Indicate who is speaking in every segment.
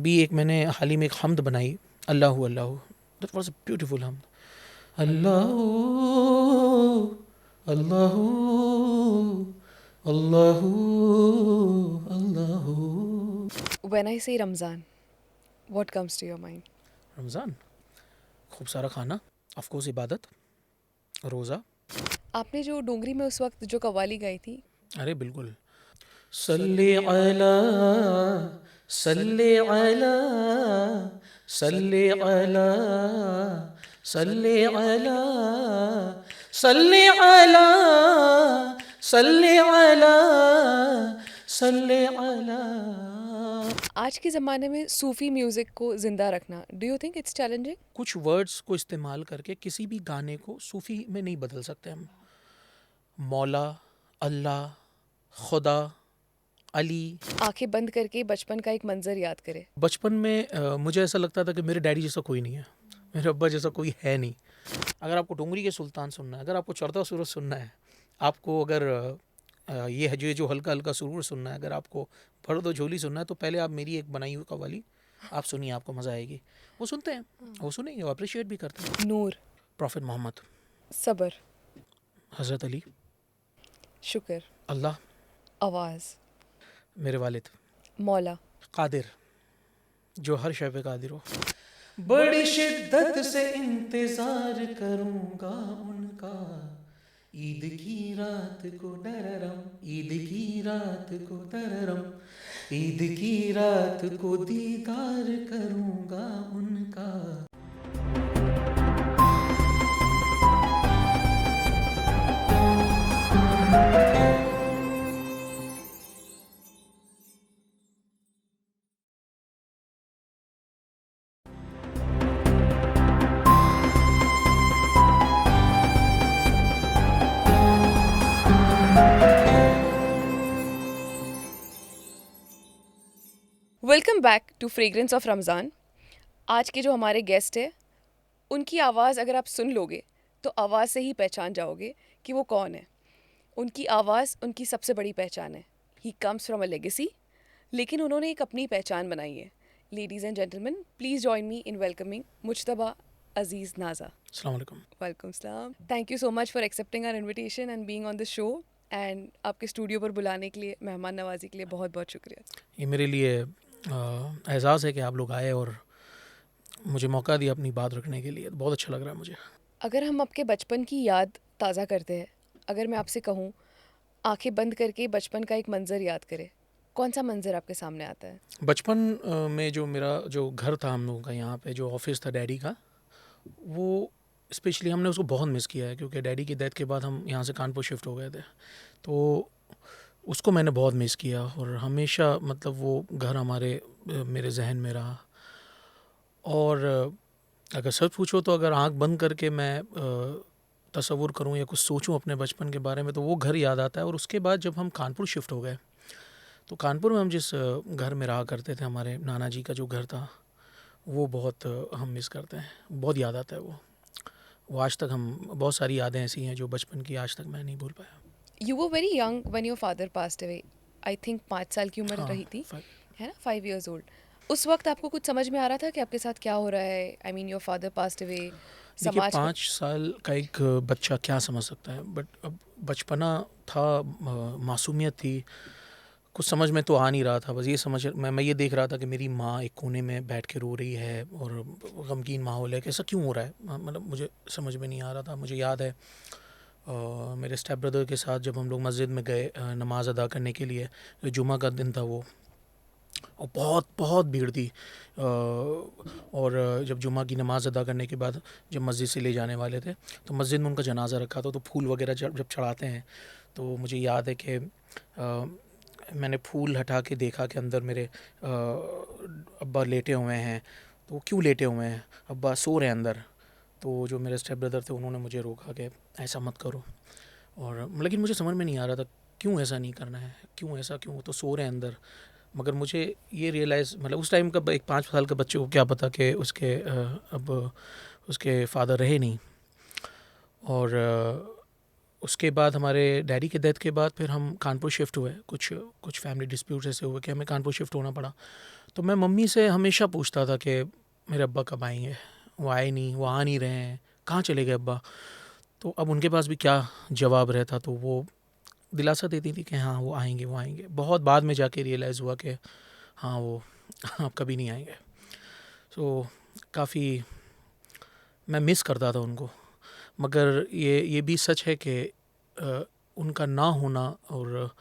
Speaker 1: अभी एक मैंने हाल ही में एक हम्द बनाई, अल्लाहु अल्लाहु, दैट वाज अ ब्यूटीफुल हम्द। अल्लाहु अल्लाहु अल्लाहु अल्लाहु।
Speaker 2: When I say Ramzan, what comes to your mind?
Speaker 1: Ramzan, खूब सारा खाना, ऑफ कोर्स इबादत, रोज़ा।
Speaker 2: आपने जो डोंगरी में उस वक्त जो कव्वाली गाई थी,
Speaker 1: अरे बिल्कुल। सल्ले अला सल्ले अला सल्ले अला सल्ले अला सल्ले अला सल्ले अला सल्ले अला।
Speaker 2: आज के ज़माने में सूफ़ी म्यूज़िक को ज़िंदा रखना, do you think it's challenging?
Speaker 1: कुछ वर्ड्स को इस्तेमाल करके किसी भी गाने को सूफ़ी में नहीं बदल सकते हम। मौला, अल्लाह, खुदा, अली।
Speaker 2: आंखें बंद करके बचपन का एक मंज़र याद करें।
Speaker 1: बचपन में मुझे ऐसा लगता था कि मेरे डैडी जैसा कोई नहीं है, मेरे अब्बा जैसा कोई है नहीं। अगर आपको डोंगरी के सुल्तान सुनना है, अगर आपको चढ़ता सूरज सुनना है, आपको अगर ये है जो हल्का हल्का सुरूर सुनना है, अगर आपको भर दो झोली सुनना है, तो पहले आप मेरी एक बनाई हुई कव्वाली आप सुनिए, आपको मज़ा आएगी। वो सुनते हैं, वो सुनेंगे, वो अप्रिशिएट भी करते हैं।
Speaker 2: नूर,
Speaker 1: प्रॉफिट मोहम्मद,
Speaker 2: सब्र,
Speaker 1: हज़रत अली,
Speaker 2: शुक्र,
Speaker 1: अल्लाह,
Speaker 2: आवाज़,
Speaker 1: मेरे वालिद,
Speaker 2: मौला।
Speaker 1: कादिर, जो हर शय पे कादिर हो। बड़ी शिद्दत से इंतजार करूंगा उनका, ईद की रात को डररम, ईद की रात को डररम, ईद की रात को दीदार करूंगा उनका।
Speaker 2: Welcome back to fragrance of Ramzan. आज के जो हमारे गेस्ट है, उनकी आवाज़ अगर आप सुन लोगे तो आवाज़ से ही पहचान जाओगे कि वो कौन है। उनकी आवाज़ उनकी सबसे बड़ी पहचान है। He comes from a legacy, लेकिन उन्होंने एक अपनी पहचान बनाई है। Ladies and gentleman, please join me in welcoming Mujtaba Aziz Naza.
Speaker 1: अस्सलाम वालेकुम।
Speaker 2: वेलकम सलाम। Thank you so much for accepting our invitation and being on the show, and आपके स्टूडियो पर बुलाने के लिए, मेहमान नवाजी के लिए बहुत बहुत शुक्रिया।
Speaker 1: ये मेरे लिए एहसास है कि आप लोग आए और मुझे मौका दिया अपनी बात रखने के लिए, बहुत अच्छा लग रहा है मुझे।
Speaker 2: अगर हम आपके बचपन की याद ताज़ा करते हैं, अगर मैं आपसे कहूँ आंखें बंद करके बचपन का एक मंज़र याद करें, कौन सा मंज़र आपके सामने आता है?
Speaker 1: बचपन में जो मेरा जो घर था हम लोगों का, यहाँ पे जो ऑफिस था डैडी का, वो स्पेशली हमने उसको बहुत मिस किया है, क्योंकि डैडी की डेथ के बाद हम यहाँ से कानपुर शिफ्ट हो गए थे। तो उसको मैंने बहुत मिस किया और हमेशा मतलब वो घर हमारे मेरे जहन में रहा। और अगर सच पूछो तो अगर आंख बंद करके मैं तसव्वुर करूँ या कुछ सोचूं अपने बचपन के बारे में, तो वो घर याद आता है। और उसके बाद जब हम कानपुर शिफ्ट हो गए, तो कानपुर में हम जिस घर में रहा करते थे, हमारे नाना जी का जो घर था, वो बहुत हम मिस करते हैं, बहुत याद आता है वो आज तक। हम बहुत सारी यादें ऐसी हैं जो बचपन की आज तक मैं नहीं भूल पाया।
Speaker 2: You were very young when your father passed away. I think 5 साल की उम्र
Speaker 1: हाँ,
Speaker 2: रही थी, है ना, 5 years ओल्ड। उस वक्त आपको कुछ समझ में आ रहा था कि आपके साथ क्या हो रहा है? I mean your father passed away,
Speaker 1: देखिए
Speaker 2: समाज का।
Speaker 1: 5 साल का एक बच्चा क्या समझ सकता है, बट अब बचपना था, मासूमियत थी, कुछ समझ में तो आ नहीं रहा था। बस ये समझ मैं ये देख रहा था कि मेरी माँ एक कोने में बैठ के रो रही है और गमगीन माहौल है, कैसा क्यों हो रहा है, मतलब मुझे समझ में नहीं आ रहा था। मुझे याद है मेरे स्टेप ब्रदर के साथ जब हम लोग मस्जिद में गए नमाज़ अदा करने के लिए, जुमा का दिन था वो, और बहुत बहुत भीड़ थी। और जब जुमा की नमाज़ अदा करने के बाद जब मस्जिद से ले जाने वाले थे, तो मस्जिद में उनका जनाजा रखा था, तो फूल वगैरह जब चढ़ाते हैं, तो मुझे याद है कि मैंने फूल हटा के देखा कि अंदर मेरे अब्बा लेटे हुए हैं। तो वो क्यों लेटे हुए हैं, अब्बा सो रहे हैं अंदर। तो जो मेरे स्टेप ब्रदर थे उन्होंने मुझे रोका कि ऐसा मत करो। और लेकिन मुझे समझ में नहीं आ रहा था क्यों ऐसा नहीं करना है, क्यों ऐसा, क्यों, तो सो रहे हैं अंदर। मगर मुझे ये रियलाइज़, मतलब उस टाइम का एक 5 साल के बच्चे को क्या पता कि उसके अब उसके फादर रहे नहीं। और उसके बाद हमारे डैडी के डेथ के बाद फिर हम कानपुर शिफ्ट हुए, कुछ फैमिली डिस्प्यूट्स ऐसे हुए कि हमें कानपुर शिफ्ट होना पड़ा। तो मैं मम्मी से हमेशा पूछता था कि मेरे अब्बा कब आएंगे, वो आए नहीं, वो आ नहीं रहे हैं, कहाँ चले गए अब्बा। तो अब उनके पास भी क्या जवाब रहता, तो वो दिलासा देती थी कि हाँ वो आएंगे, वो आएंगे। बहुत बाद में जाके रियलाइज़ हुआ कि हाँ वो अब कभी नहीं आएंगे। तो काफ़ी मैं मिस करता था उनको। मगर ये भी सच है कि उनका ना होना और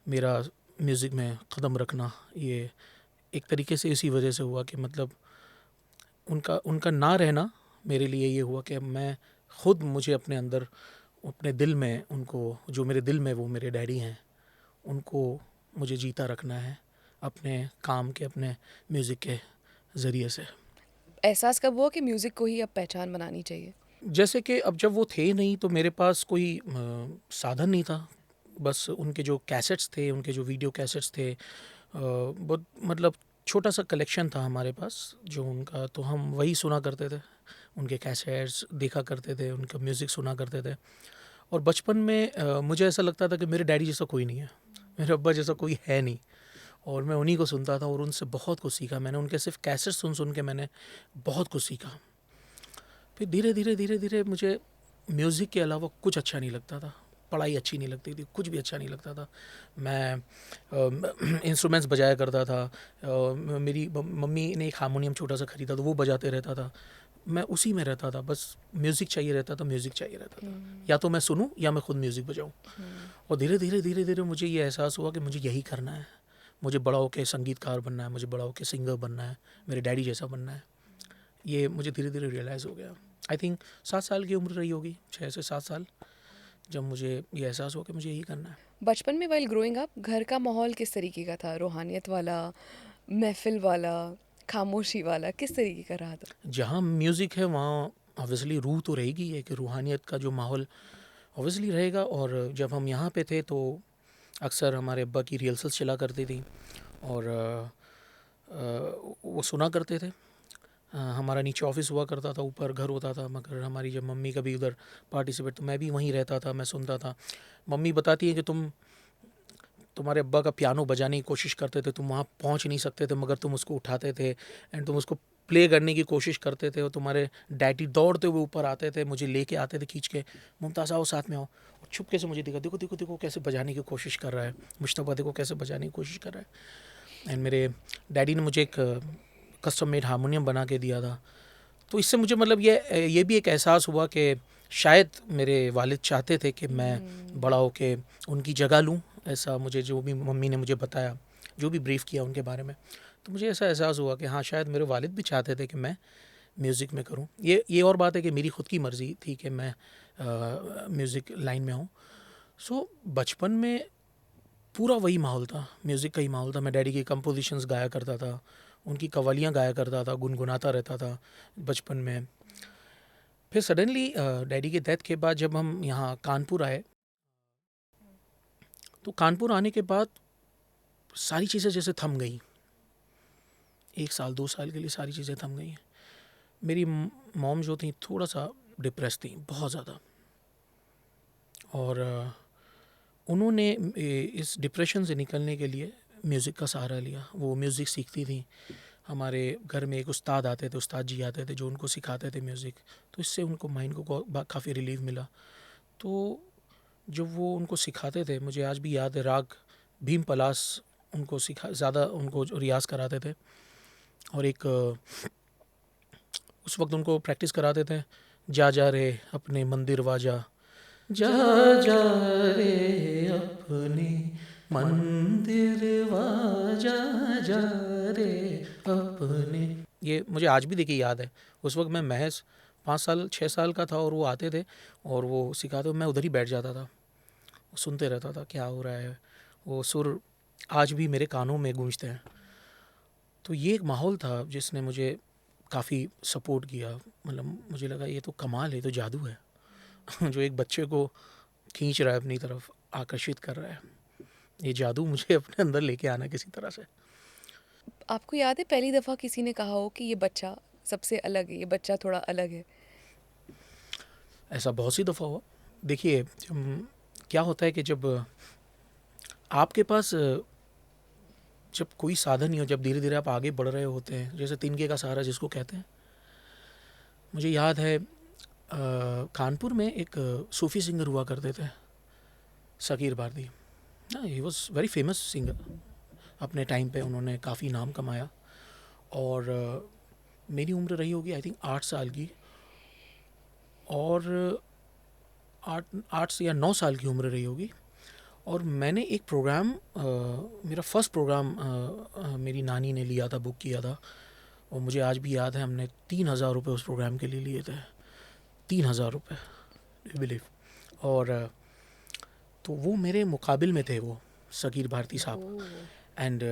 Speaker 1: मेरा म्यूज़िक में कदम रखना, ये एक तरीके से इसी वजह से हुआ कि मतलब उनका उनका ना रहना मेरे लिए ये हुआ कि मैं खुद, मुझे अपने अंदर, अपने दिल में उनको, जो मेरे दिल में वो मेरे डैडी हैं, उनको मुझे जीता रखना है अपने काम के, अपने म्यूज़िक के ज़रिए से।
Speaker 2: एहसास कब हुआ कि म्यूज़िक को ही अब पहचान बनानी चाहिए?
Speaker 1: जैसे कि अब जब वो थे नहीं तो मेरे पास कोई साधन नहीं था। बस उनके जो कैसेट्स थे, उनके जो वीडियो कैसेट्स थे, बहुत मतलब छोटा सा कलेक्शन था हमारे पास जो उनका, तो हम वही सुना करते थे। उनके कैसेट्स देखा करते थे, उनका म्यूज़िक सुना करते थे। और बचपन में मुझे ऐसा लगता था कि मेरे डैडी जैसा कोई नहीं है, मेरे अब्बा जैसा कोई है नहीं। और मैं उन्हीं को सुनता था और उनसे बहुत कुछ सीखा मैंने। उनके सिर्फ कैसेट सुन सुन के मैंने बहुत कुछ सीखा। फिर धीरे धीरे मुझे म्यूज़िक के अलावा कुछ अच्छा नहीं लगता था। पढ़ाई अच्छी नहीं लगती थी, कुछ भी अच्छा नहीं लगता था। मैं इंस्ट्रूमेंट्स बजाया करता था। मेरी मम्मी ने एक हारमोनियम छोटा सा ख़रीदा, तो वो बजाते रहता था। मैं उसी में रहता था, बस म्यूज़िक चाहिए रहता था, म्यूज़िक चाहिए रहता था। या तो मैं सुनूं या मैं खुद म्यूज़िक बजाऊं। और धीरे धीरे मुझे ये एहसास हुआ कि मुझे यही करना है। मुझे बड़ा होकर संगीतकार बनना है, मुझे बड़ा होकर सिंगर बनना है, मेरे डैडी जैसा बनना है। ये मुझे धीरे धीरे रियलाइज़ हो गया। आई थिंक 7 साल की उम्र रही होगी, 6 से 7 साल, जब मुझे ये एहसास हुआ कि मुझे यही करना है।
Speaker 2: बचपन में वाइल ग्रोइंग अप घर का माहौल किस तरीके का था? रूहानियत वाला, महफ़िल वाला, खामोशी वाला, किस तरीके का रहा था?
Speaker 1: जहाँ म्यूज़िक है वहाँ ऑब्वियसली रूह तो रहेगी है कि रूहानियत का जो माहौल ऑब्वियसली रहेगा। और जब हम यहाँ पे थे तो अक्सर हमारे अब्बा की रिहर्सल्स चला करती थी और वो सुना करते थे। हमारा नीचे ऑफिस हुआ करता था, ऊपर घर होता था। मगर हमारी जब मम्मी कभी उधर पार्टिसिपेट, तो मैं भी वहीं रहता था, मैं सुनता था। मम्मी बताती है कि तुम्हारे अब्बा का पियानो बजाने की कोशिश करते थे, तुम वहाँ पहुँच नहीं सकते थे, मगर तुम उसको उठाते थे एंड तुम उसको प्ले करने की कोशिश करते थे। और तुम्हारे डैडी दौड़ते हुए ऊपर आते थे, मुझे लेके आते थे खींच के, मुमताज़ आओ साथ में आओ। और छुपके से मुझे दिखा, देखो देखो देखो कैसे बजाने की कोशिश कर रहा है मुश्तबा, देखो कैसे बजाने की कोशिश कर रहा है। एंड मेरे डैडी ने मुझे एक कस्टम मेड हारमोनियम बना के दिया था। तो इससे मुझे मतलब ये भी एक एहसास हुआ कि शायद मेरे वालिद चाहते थे कि मैं बड़ा होके उनकी जगह लूँ। ऐसा मुझे, जो भी मम्मी ने मुझे बताया, जो भी ब्रीफ़ किया उनके बारे में, तो मुझे ऐसा एहसास हुआ कि हाँ शायद मेरे वालिद भी चाहते थे कि मैं म्यूज़िक में करूँ। ये और बात है कि मेरी ख़ुद की मर्ज़ी थी कि मैं म्यूज़िक लाइन में हूँ। सो बचपन में पूरा वही माहौल था, म्यूज़िक का ही माहौल था। मैं डैडी की कंपोजिशंस गाया करता था, उनकी कव्वालियाँ गाया करता था, गुनगुनाता रहता था बचपन में। फिर सडनली डैडी के डेथ के बाद जब हम यहाँ कानपुर आए, तो कानपुर आने के बाद सारी चीज़ें जैसे थम गई। 1 साल 2 साल के लिए सारी चीज़ें थम गई। मेरी मॉम जो थी थोड़ा सा डिप्रेस थी, बहुत ज़्यादा। और उन्होंने इस डिप्रेशन से निकलने के लिए म्यूज़िक का सहारा लिया। वो म्यूज़िक सीखती थी। हमारे घर में एक उस्ताद आते थे, उस्ताद जी आते थे जो उनको सिखाते थे म्यूज़िक। तो इससे उनको माइंड को काफ़ी रिलीफ मिला। तो जब वो उनको सिखाते थे, मुझे आज भी याद है, राग भीम पलास उनको ज़्यादा उनको रियाज़ कराते थे। और एक उस वक्त उनको प्रैक्टिस कराते थे, जा रे अपने मंदिर वाजा, जा जा रे अपने मंदिर वाजा, जा रे अपने। ये मुझे आज भी देखिए याद है। उस वक्त मैं महज 5 साल 6 साल का था और वो आते थे और वो सिखाते, मैं उधर ही बैठ जाता था, सुनते रहता था क्या हो रहा है। वो सुर आज भी मेरे कानों में गूंजते हैं। तो ये एक माहौल था जिसने मुझे काफ़ी सपोर्ट किया। मतलब मुझे लगा ये तो कमाल है, ये तो जादू है जो एक बच्चे को खींच रहा है अपनी तरफ, आकर्षित कर रहा है। ये जादू मुझे अपने अंदर लेके आना किसी तरह से।
Speaker 2: आपको याद है पहली दफ़ा किसी ने कहा हो कि ये बच्चा सबसे अलग है, ये बच्चा थोड़ा अलग है?
Speaker 1: ऐसा बहुत सी दफ़ा हुआ। देखिए क्या होता है कि जब आपके पास जब कोई साधन नहीं हो, जब धीरे धीरे आप आगे बढ़ रहे होते हैं, जैसे तिनके का सहारा जिसको कहते हैं। मुझे याद है कानपुर में एक सूफ़ी सिंगर हुआ करते थे, Sakir Bardi. He was very famous singer अपने टाइम पे, उन्होंने काफ़ी नाम कमाया। और मेरी उम्र रही होगी आई थिंक 8 साल की, और 8 या 9 साल की उम्र रही होगी। और मैंने एक प्रोग्राम, मेरा फर्स्ट प्रोग्राम मेरी नानी ने लिया था, बुक किया था। और मुझे आज भी याद है, हमने 3,000 रुपये उस प्रोग्राम के लिए लिए थे। 3,000 रुपये, यू बिलीव। और तो वो मेरे मुकाबिल में थे, वो सकीर भारती साहब। एंड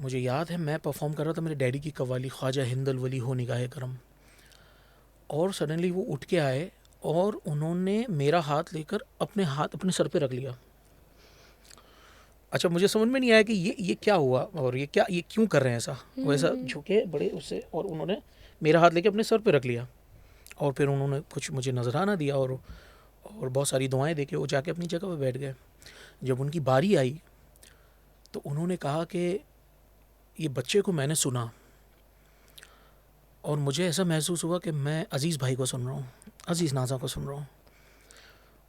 Speaker 1: मुझे याद है मैं परफॉर्म कर रहा था, मेरे डैडी की कव्वाली ख्वाजा हिंदल वली हो निगाहे करम। और सडनली वो उठ के आए और उन्होंने मेरा हाथ लेकर अपने सर पे रख लिया। अच्छा, मुझे समझ में नहीं आया कि ये क्या हुआ और ये क्यों कर रहे हैं ऐसा। वैसा झुके बड़े उससे, और उन्होंने मेरा हाथ लेके अपने सर पे रख लिया। और फिर उन्होंने कुछ मुझे नजराना दिया और बहुत सारी दुआएं देके वो जाके अपनी जगह पे बैठ गए। जब उनकी बारी आई तो उन्होंने कहा कि ये बच्चे को मैंने सुना और मुझे ऐसा महसूस हुआ कि मैं अज़ीज़ भाई को सुन रहा हूँ, अज़ीज़ नाज़ा को सुन रहा हूँ।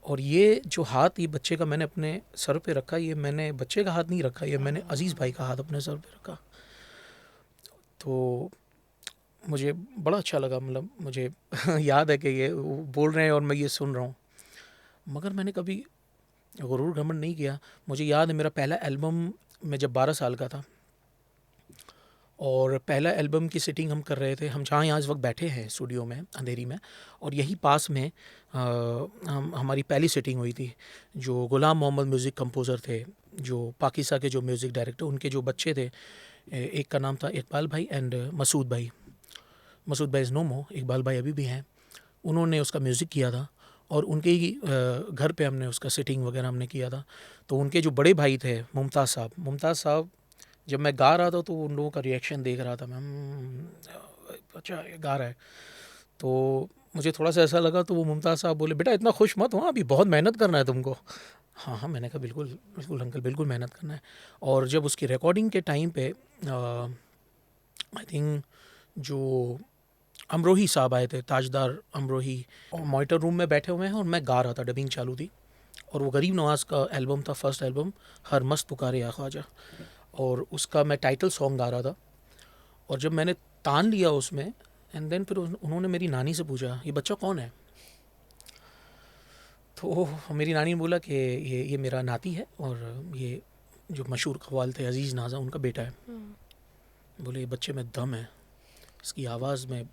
Speaker 1: और ये जो हाथ ये बच्चे का मैंने अपने सर पे रखा, ये मैंने बच्चे का हाथ नहीं रखा, ये मैंने अज़ीज़ भाई का हाथ अपने सर पे रखा। तो मुझे बड़ा अच्छा लगा, मतलब मुझे याद है कि ये वो बोल रहे हैं और मैं ये सुन रहा हूँ। मगर मैंने कभी गुरूर घमंड नहीं किया। मुझे याद है मेरा पहला एल्बम, मैं जब 12 साल का था, और पहला एल्बम की सिटिंग हम कर रहे थे, हम जहाँ यहाँ इस वक्त बैठे हैं स्टूडियो में अंधेरी में, और यही पास में हमारी पहली सिटिंग हुई थी। जो गुलाम मोहम्मद म्यूज़िक कंपोज़र थे, जो पाकिस्तान के जो म्यूज़िक डायरेक्टर, उनके जो बच्चे थे, एक का नाम था इकबाल भाई एंड मसूद भाई। मसूद भाई इज़ नो मोर, इकबाल भाई अभी भी हैं। उन्होंने उसका म्यूज़िक किया था और उनके ही घर पे हमने उसका सिटिंग वगैरह हमने किया था। तो उनके जो बड़े भाई थे मुमताज़ साहब, जब मैं गा रहा था तो उन लोगों का रिएक्शन देख रहा था मैं, अच्छा ये गा रहा है। तो मुझे थोड़ा सा ऐसा लगा, तो वो मुमताज़ साहब बोले, बेटा इतना खुश मत हो, अभी बहुत मेहनत करना है तुमको। हाँ हाँ, मैंने कहा बिल्कुल बिल्कुल अंकल, बिल्कुल मेहनत करना है। और जब उसकी रिकॉर्डिंग के टाइम पे आई थिंक जो अमरोही साहब आए थे, ताजदार अमरोही, और मॉनिटर रूम में बैठे हुए हैं और मैं गा रहा था, डबिंग चालू थी। और वो गरीब नवाज़ का एल्बम था, फर्स्ट एल्बम, हर मस्त पुकारे या ख्वाजा, और उसका मैं टाइटल सॉन्ग गा रहा था। और जब मैंने तान लिया उसमें, एंड देन फिर उन्होंने मेरी नानी से पूछा, ये बच्चा कौन है? तो मेरी नानी ने बोला कि ये मेरा नाती है, और ये जो मशहूर कव्वाल थे अज़ीज़ नाज़ा, उनका बेटा है। बोले ये बच्चे में दम है, इसकी आवाज़ में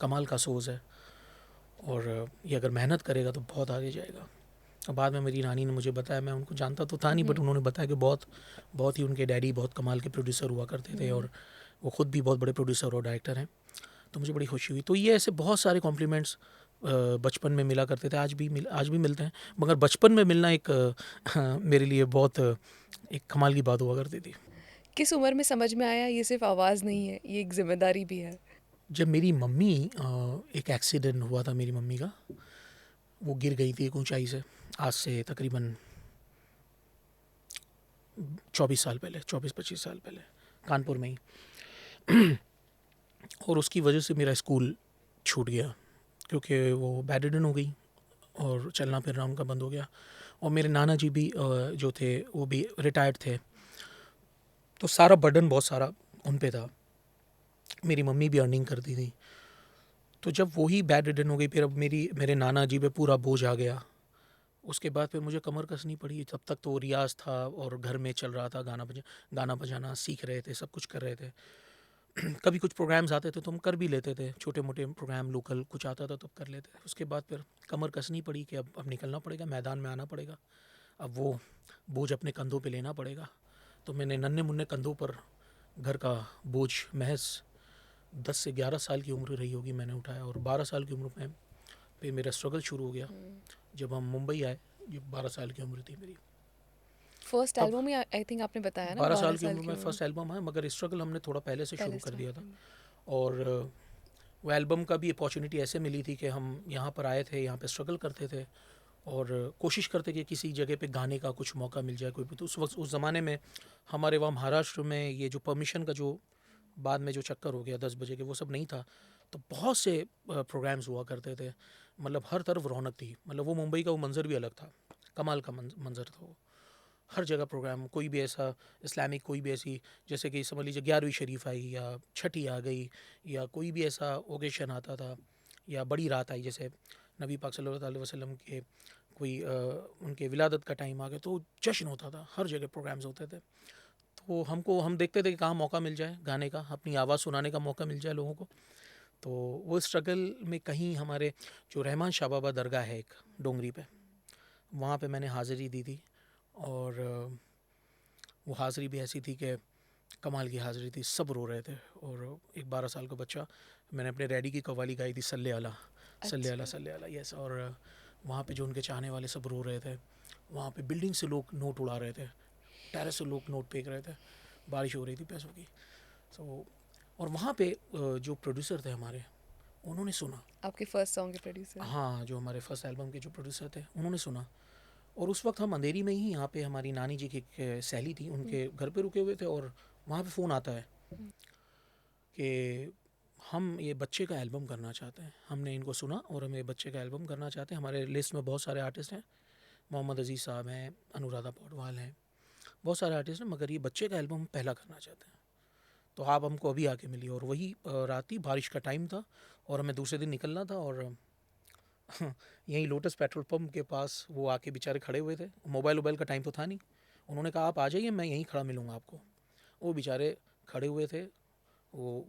Speaker 1: कमाल का सोज़ है, और ये अगर मेहनत करेगा तो बहुत आगे जाएगा। और बाद में मेरी नानी ने मुझे बताया, मैं उनको जानता तो था नहीं, बट उन्होंने बताया कि बहुत ही उनके डैडी बहुत कमाल के प्रोड्यूसर हुआ करते थे, और वो ख़ुद भी बहुत बड़े प्रोड्यूसर और डायरेक्टर हैं। तो मुझे बड़ी खुशी हुई। तो ये ऐसे बहुत सारे कॉम्प्लीमेंट्स बचपन में मिला करते थे, आज भी मिलते हैं। मगर बचपन में मिलना एक मेरे लिए बहुत एक कमाल की बात हुआ करती थी।
Speaker 2: किस उम्र में समझ में आया ये सिर्फ आवाज़ नहीं है, ये एक जिम्मेदारी भी है?
Speaker 1: जब मेरी मम्मी, एक एक्सीडेंट हुआ था मेरी मम्मी का, वो गिर गई थी एक ऊंचाई से, आज से तकरीबन 24-25 साल पहले, कानपुर में ही। और उसकी वजह से मेरा स्कूल छूट गया, क्योंकि वो बेडरिडन हो गई और चलना फिरना उनका बंद हो गया। और मेरे नाना जी भी जो थे वो भी रिटायर्ड थे, तो सारा बर्डन बहुत सारा उन पे था। मेरी मम्मी भी अर्निंग करती थी, तो जब वही बेडरिडन हो गई, फिर अब मेरे नाना जी पे पूरा बोझ आ गया। उसके बाद फिर मुझे कमर कसनी पड़ी। तब तक तो रियाज़ था और घर में चल रहा था, गाना बजाना सीख रहे थे, सब कुछ कर रहे थे। कभी कुछ प्रोग्राम्स आते थे तो हम कर भी लेते थे, छोटे मोटे प्रोग्राम लोकल कुछ आता था तो कर लेते थे। उसके बाद फिर कमर कसनी पड़ी कि अब निकलना पड़ेगा, मैदान में आना पड़ेगा, अब वो बोझ अपने कंधों पे लेना पड़ेगा। तो मैंने नन्हे मुन्ने कंधों पर घर का बोझ महज 10 से 11 साल की उम्र रही होगी मैंने उठाया, और 12 साल की उम्र में फिर मेरा स्ट्रगल शुरू हो गया। जब हम मुंबई आए, ये 12 साल की उम्र थी मेरी।
Speaker 2: First album he I think आपने बताया ना,
Speaker 1: 12 साल की उम्र में फर्स्ट एल्बम है, मगर स्ट्रगल हमने थोड़ा पहले से शुरू कर दिया था। और वो एल्बम का भी अपॉर्चुनिटी ऐसे मिली थी कि हम यहाँ पर आए थे, यहाँ पे स्ट्रगल करते थे, और कोशिश करते कि किसी जगह पे गाने का कुछ मौका मिल जाए कोई भी। तो उस वक्त उस ज़माने में हमारे वहाँ महाराष्ट्र में ये जो परमिशन का जो बाद में जो चक्कर हो गया 10 बजे के, वो सब नहीं था। तो बहुत से प्रोग्राम्स हुआ करते थे, मतलब हर तरफ रौनक थी। मतलब वो मुंबई का वो मंज़र भी अलग था, कमाल का मंज़र था वो। हर जगह प्रोग्राम, कोई भी ऐसा इस्लामिक, कोई भी ऐसी, जैसे कि समझ लीजिए 11वीं शरीफ आई या छठी आ गई या कोई भी ऐसा ओकेशन आता था या बड़ी रात आई, जैसे नबी पाक सल्लल्लाहु अलैहि वसल्लम के कोई उनके विलादत का टाइम आ गया, तो जश्न होता था, हर जगह प्रोग्राम्स होते थे। तो हम देखते थे कि कहाँ मौका मिल जाए गाने का, अपनी आवाज़ सुनाने का मौका मिल जाए लोगों को। तो वो स्ट्रगल में कहीं हमारे जो रहमान शाह बाबा दरगाह है एक डोंगरी पे, वहाँ पे मैंने हाज़िरी दी थी। और वो हाज़िरी भी ऐसी थी कि कमाल की हाज़िरी थी, सब रो रहे थे। और एक 12 साल का बच्चा, मैंने अपने डैडी की कव्वाली गाई थी, सल्ले अला सल्ले अला
Speaker 2: अच्छा।
Speaker 1: सल्ले अला, यस। और वहाँ पे जो उनके चाहने वाले सब रो रहे थे। वहाँ पे बिल्डिंग से लोग नोट उड़ा रहे थे, टेरेस से लोग नोट फेंक रहे थे, बारिश हो रही थी पैसों की। सो और वहाँ पे जो प्रोड्यूसर थे हमारे, उन्होंने सुना।
Speaker 2: आपके फर्स्ट सॉन्ग के प्रोड्यूसर।
Speaker 1: हाँ, जो हमारे फर्स्ट एल्बम के जो प्रोड्यूसर थे, उन्होंने सुना। और उस वक्त हम अंधेरी में ही, यहाँ पे हमारी नानी जी की एक सहेली थी, उनके घर पे रुके हुए थे। और वहाँ पे फ़ोन आता है कि हम ये बच्चे का एल्बम करना चाहते हैं, हमने इनको सुना और हम ये बच्चे का एल्बम करना चाहते हैं। हमारे लिस्ट में बहुत सारे आर्टिस्ट हैं, मोहम्मद अजीज़ साहब हैं, अनुराधा पौडवाल हैं, बहुत सारे आर्टिस्ट हैं, मगर ये बच्चे का एल्बम हम पहला करना चाहते हैं, तो आप हमको अभी आके मिलिए। और वही रात ही बारिश का टाइम था और हमें दूसरे दिन निकलना था। और यहीं लोटस पेट्रोल पंप के पास वो आके बेचारे खड़े हुए थे, मोबाइल का टाइम तो था नहीं। उन्होंने कहा आप आ जाइए, मैं यहीं खड़ा मिलूँगा आपको। वो बेचारे खड़े हुए थे, वो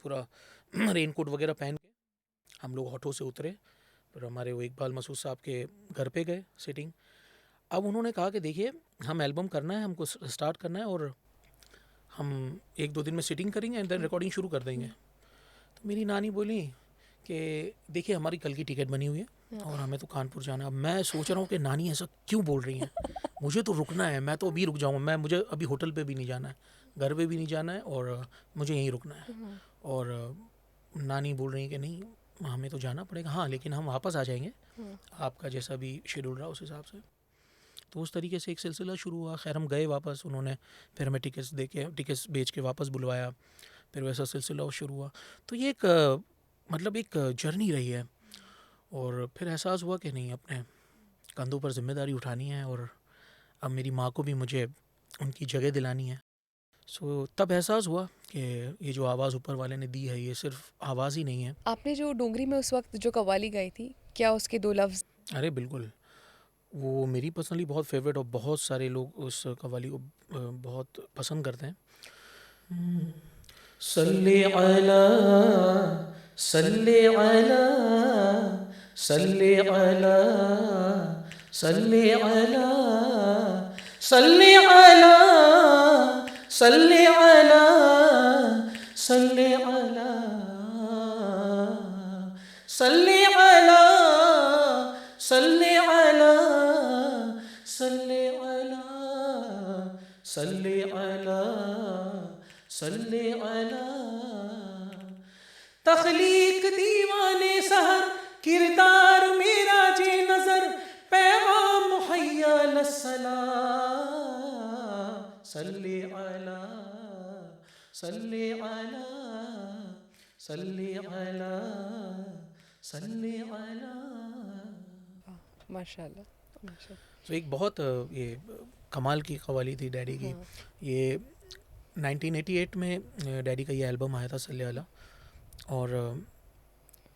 Speaker 1: पूरा रेनकोट वगैरह पहन के। हम लोग ऑटो से उतरे, फिर हमारे वो इकबाल मसूद साहब के घर पे गए सिटिंग। अब उन्होंने कहा कि देखिए, हम एल्बम करना है, हमको स्टार्ट करना है और हम 1-2 दिन में सिटिंग करेंगे एंड देन रिकॉर्डिंग शुरू कर देंगे। तो मेरी नानी बोली कि देखिए, हमारी कल की टिकट बनी हुई है और हमें तो कानपुर जाना है। अब मैं सोच रहा हूँ कि नानी ऐसा क्यों बोल रही हैं, मुझे तो रुकना है, मैं तो अभी रुक जाऊँगा, मुझे अभी होटल पे भी नहीं जाना है, घर पे भी नहीं जाना है, और मुझे यहीं रुकना है। और नानी बोल रही हैं कि नहीं, हमें तो जाना पड़ेगा। हाँ, लेकिन हम वापस आ जाएंगे, आपका जैसा भी शेड्यूल रहा उस हिसाब से। तो उस तरीके से एक सिलसिला शुरू हुआ। खैर हम गए वापस, उन्होंने फिर हमें टिकट्स बेच के वापस बुलवाया, फिर वैसा सिलसिला शुरू हुआ। तो ये एक मतलब एक जर्नी रही है। और फिर एहसास हुआ कि नहीं, अपने कंधों पर जिम्मेदारी उठानी है और अब मेरी माँ को भी मुझे उनकी जगह दिलानी है। सो तब एहसास हुआ कि ये जो आवाज़ ऊपर वाले ने दी है, ये सिर्फ आवाज़ ही नहीं है।
Speaker 2: आपने जो डोंगरी में उस वक्त जो कव्वाली गाई थी, क्या उसके 2 लफ्ज़?
Speaker 1: अरे बिल्कुल, वो मेरी पर्सनली बहुत फेवरेट, और बहुत सारे लोग उस कव्वाली को बहुत पसंद करते हैं। सल्ले अला सल्ले अला सल्ले अला सल्ले अला सल्ले अला सल्ले अला सल्ले अला सल्ले अला सल्ले अला सल्ले अला सल्ले अला सल्ले अला। तख्लीक दीवाने सहर, किरदार मेरा जे नजर, पैगाम मुहैया लस्सला सल्ले अला सल्ले अला सल्ले अला सल्ले अला।
Speaker 2: माशाल्लाह, माशाल्लाह।
Speaker 1: तो एक बहुत ये कमाल की कव्वाली थी डैडी की। ये 1988 में डैडी का ये एल्बम आया था, सल्ले अला। और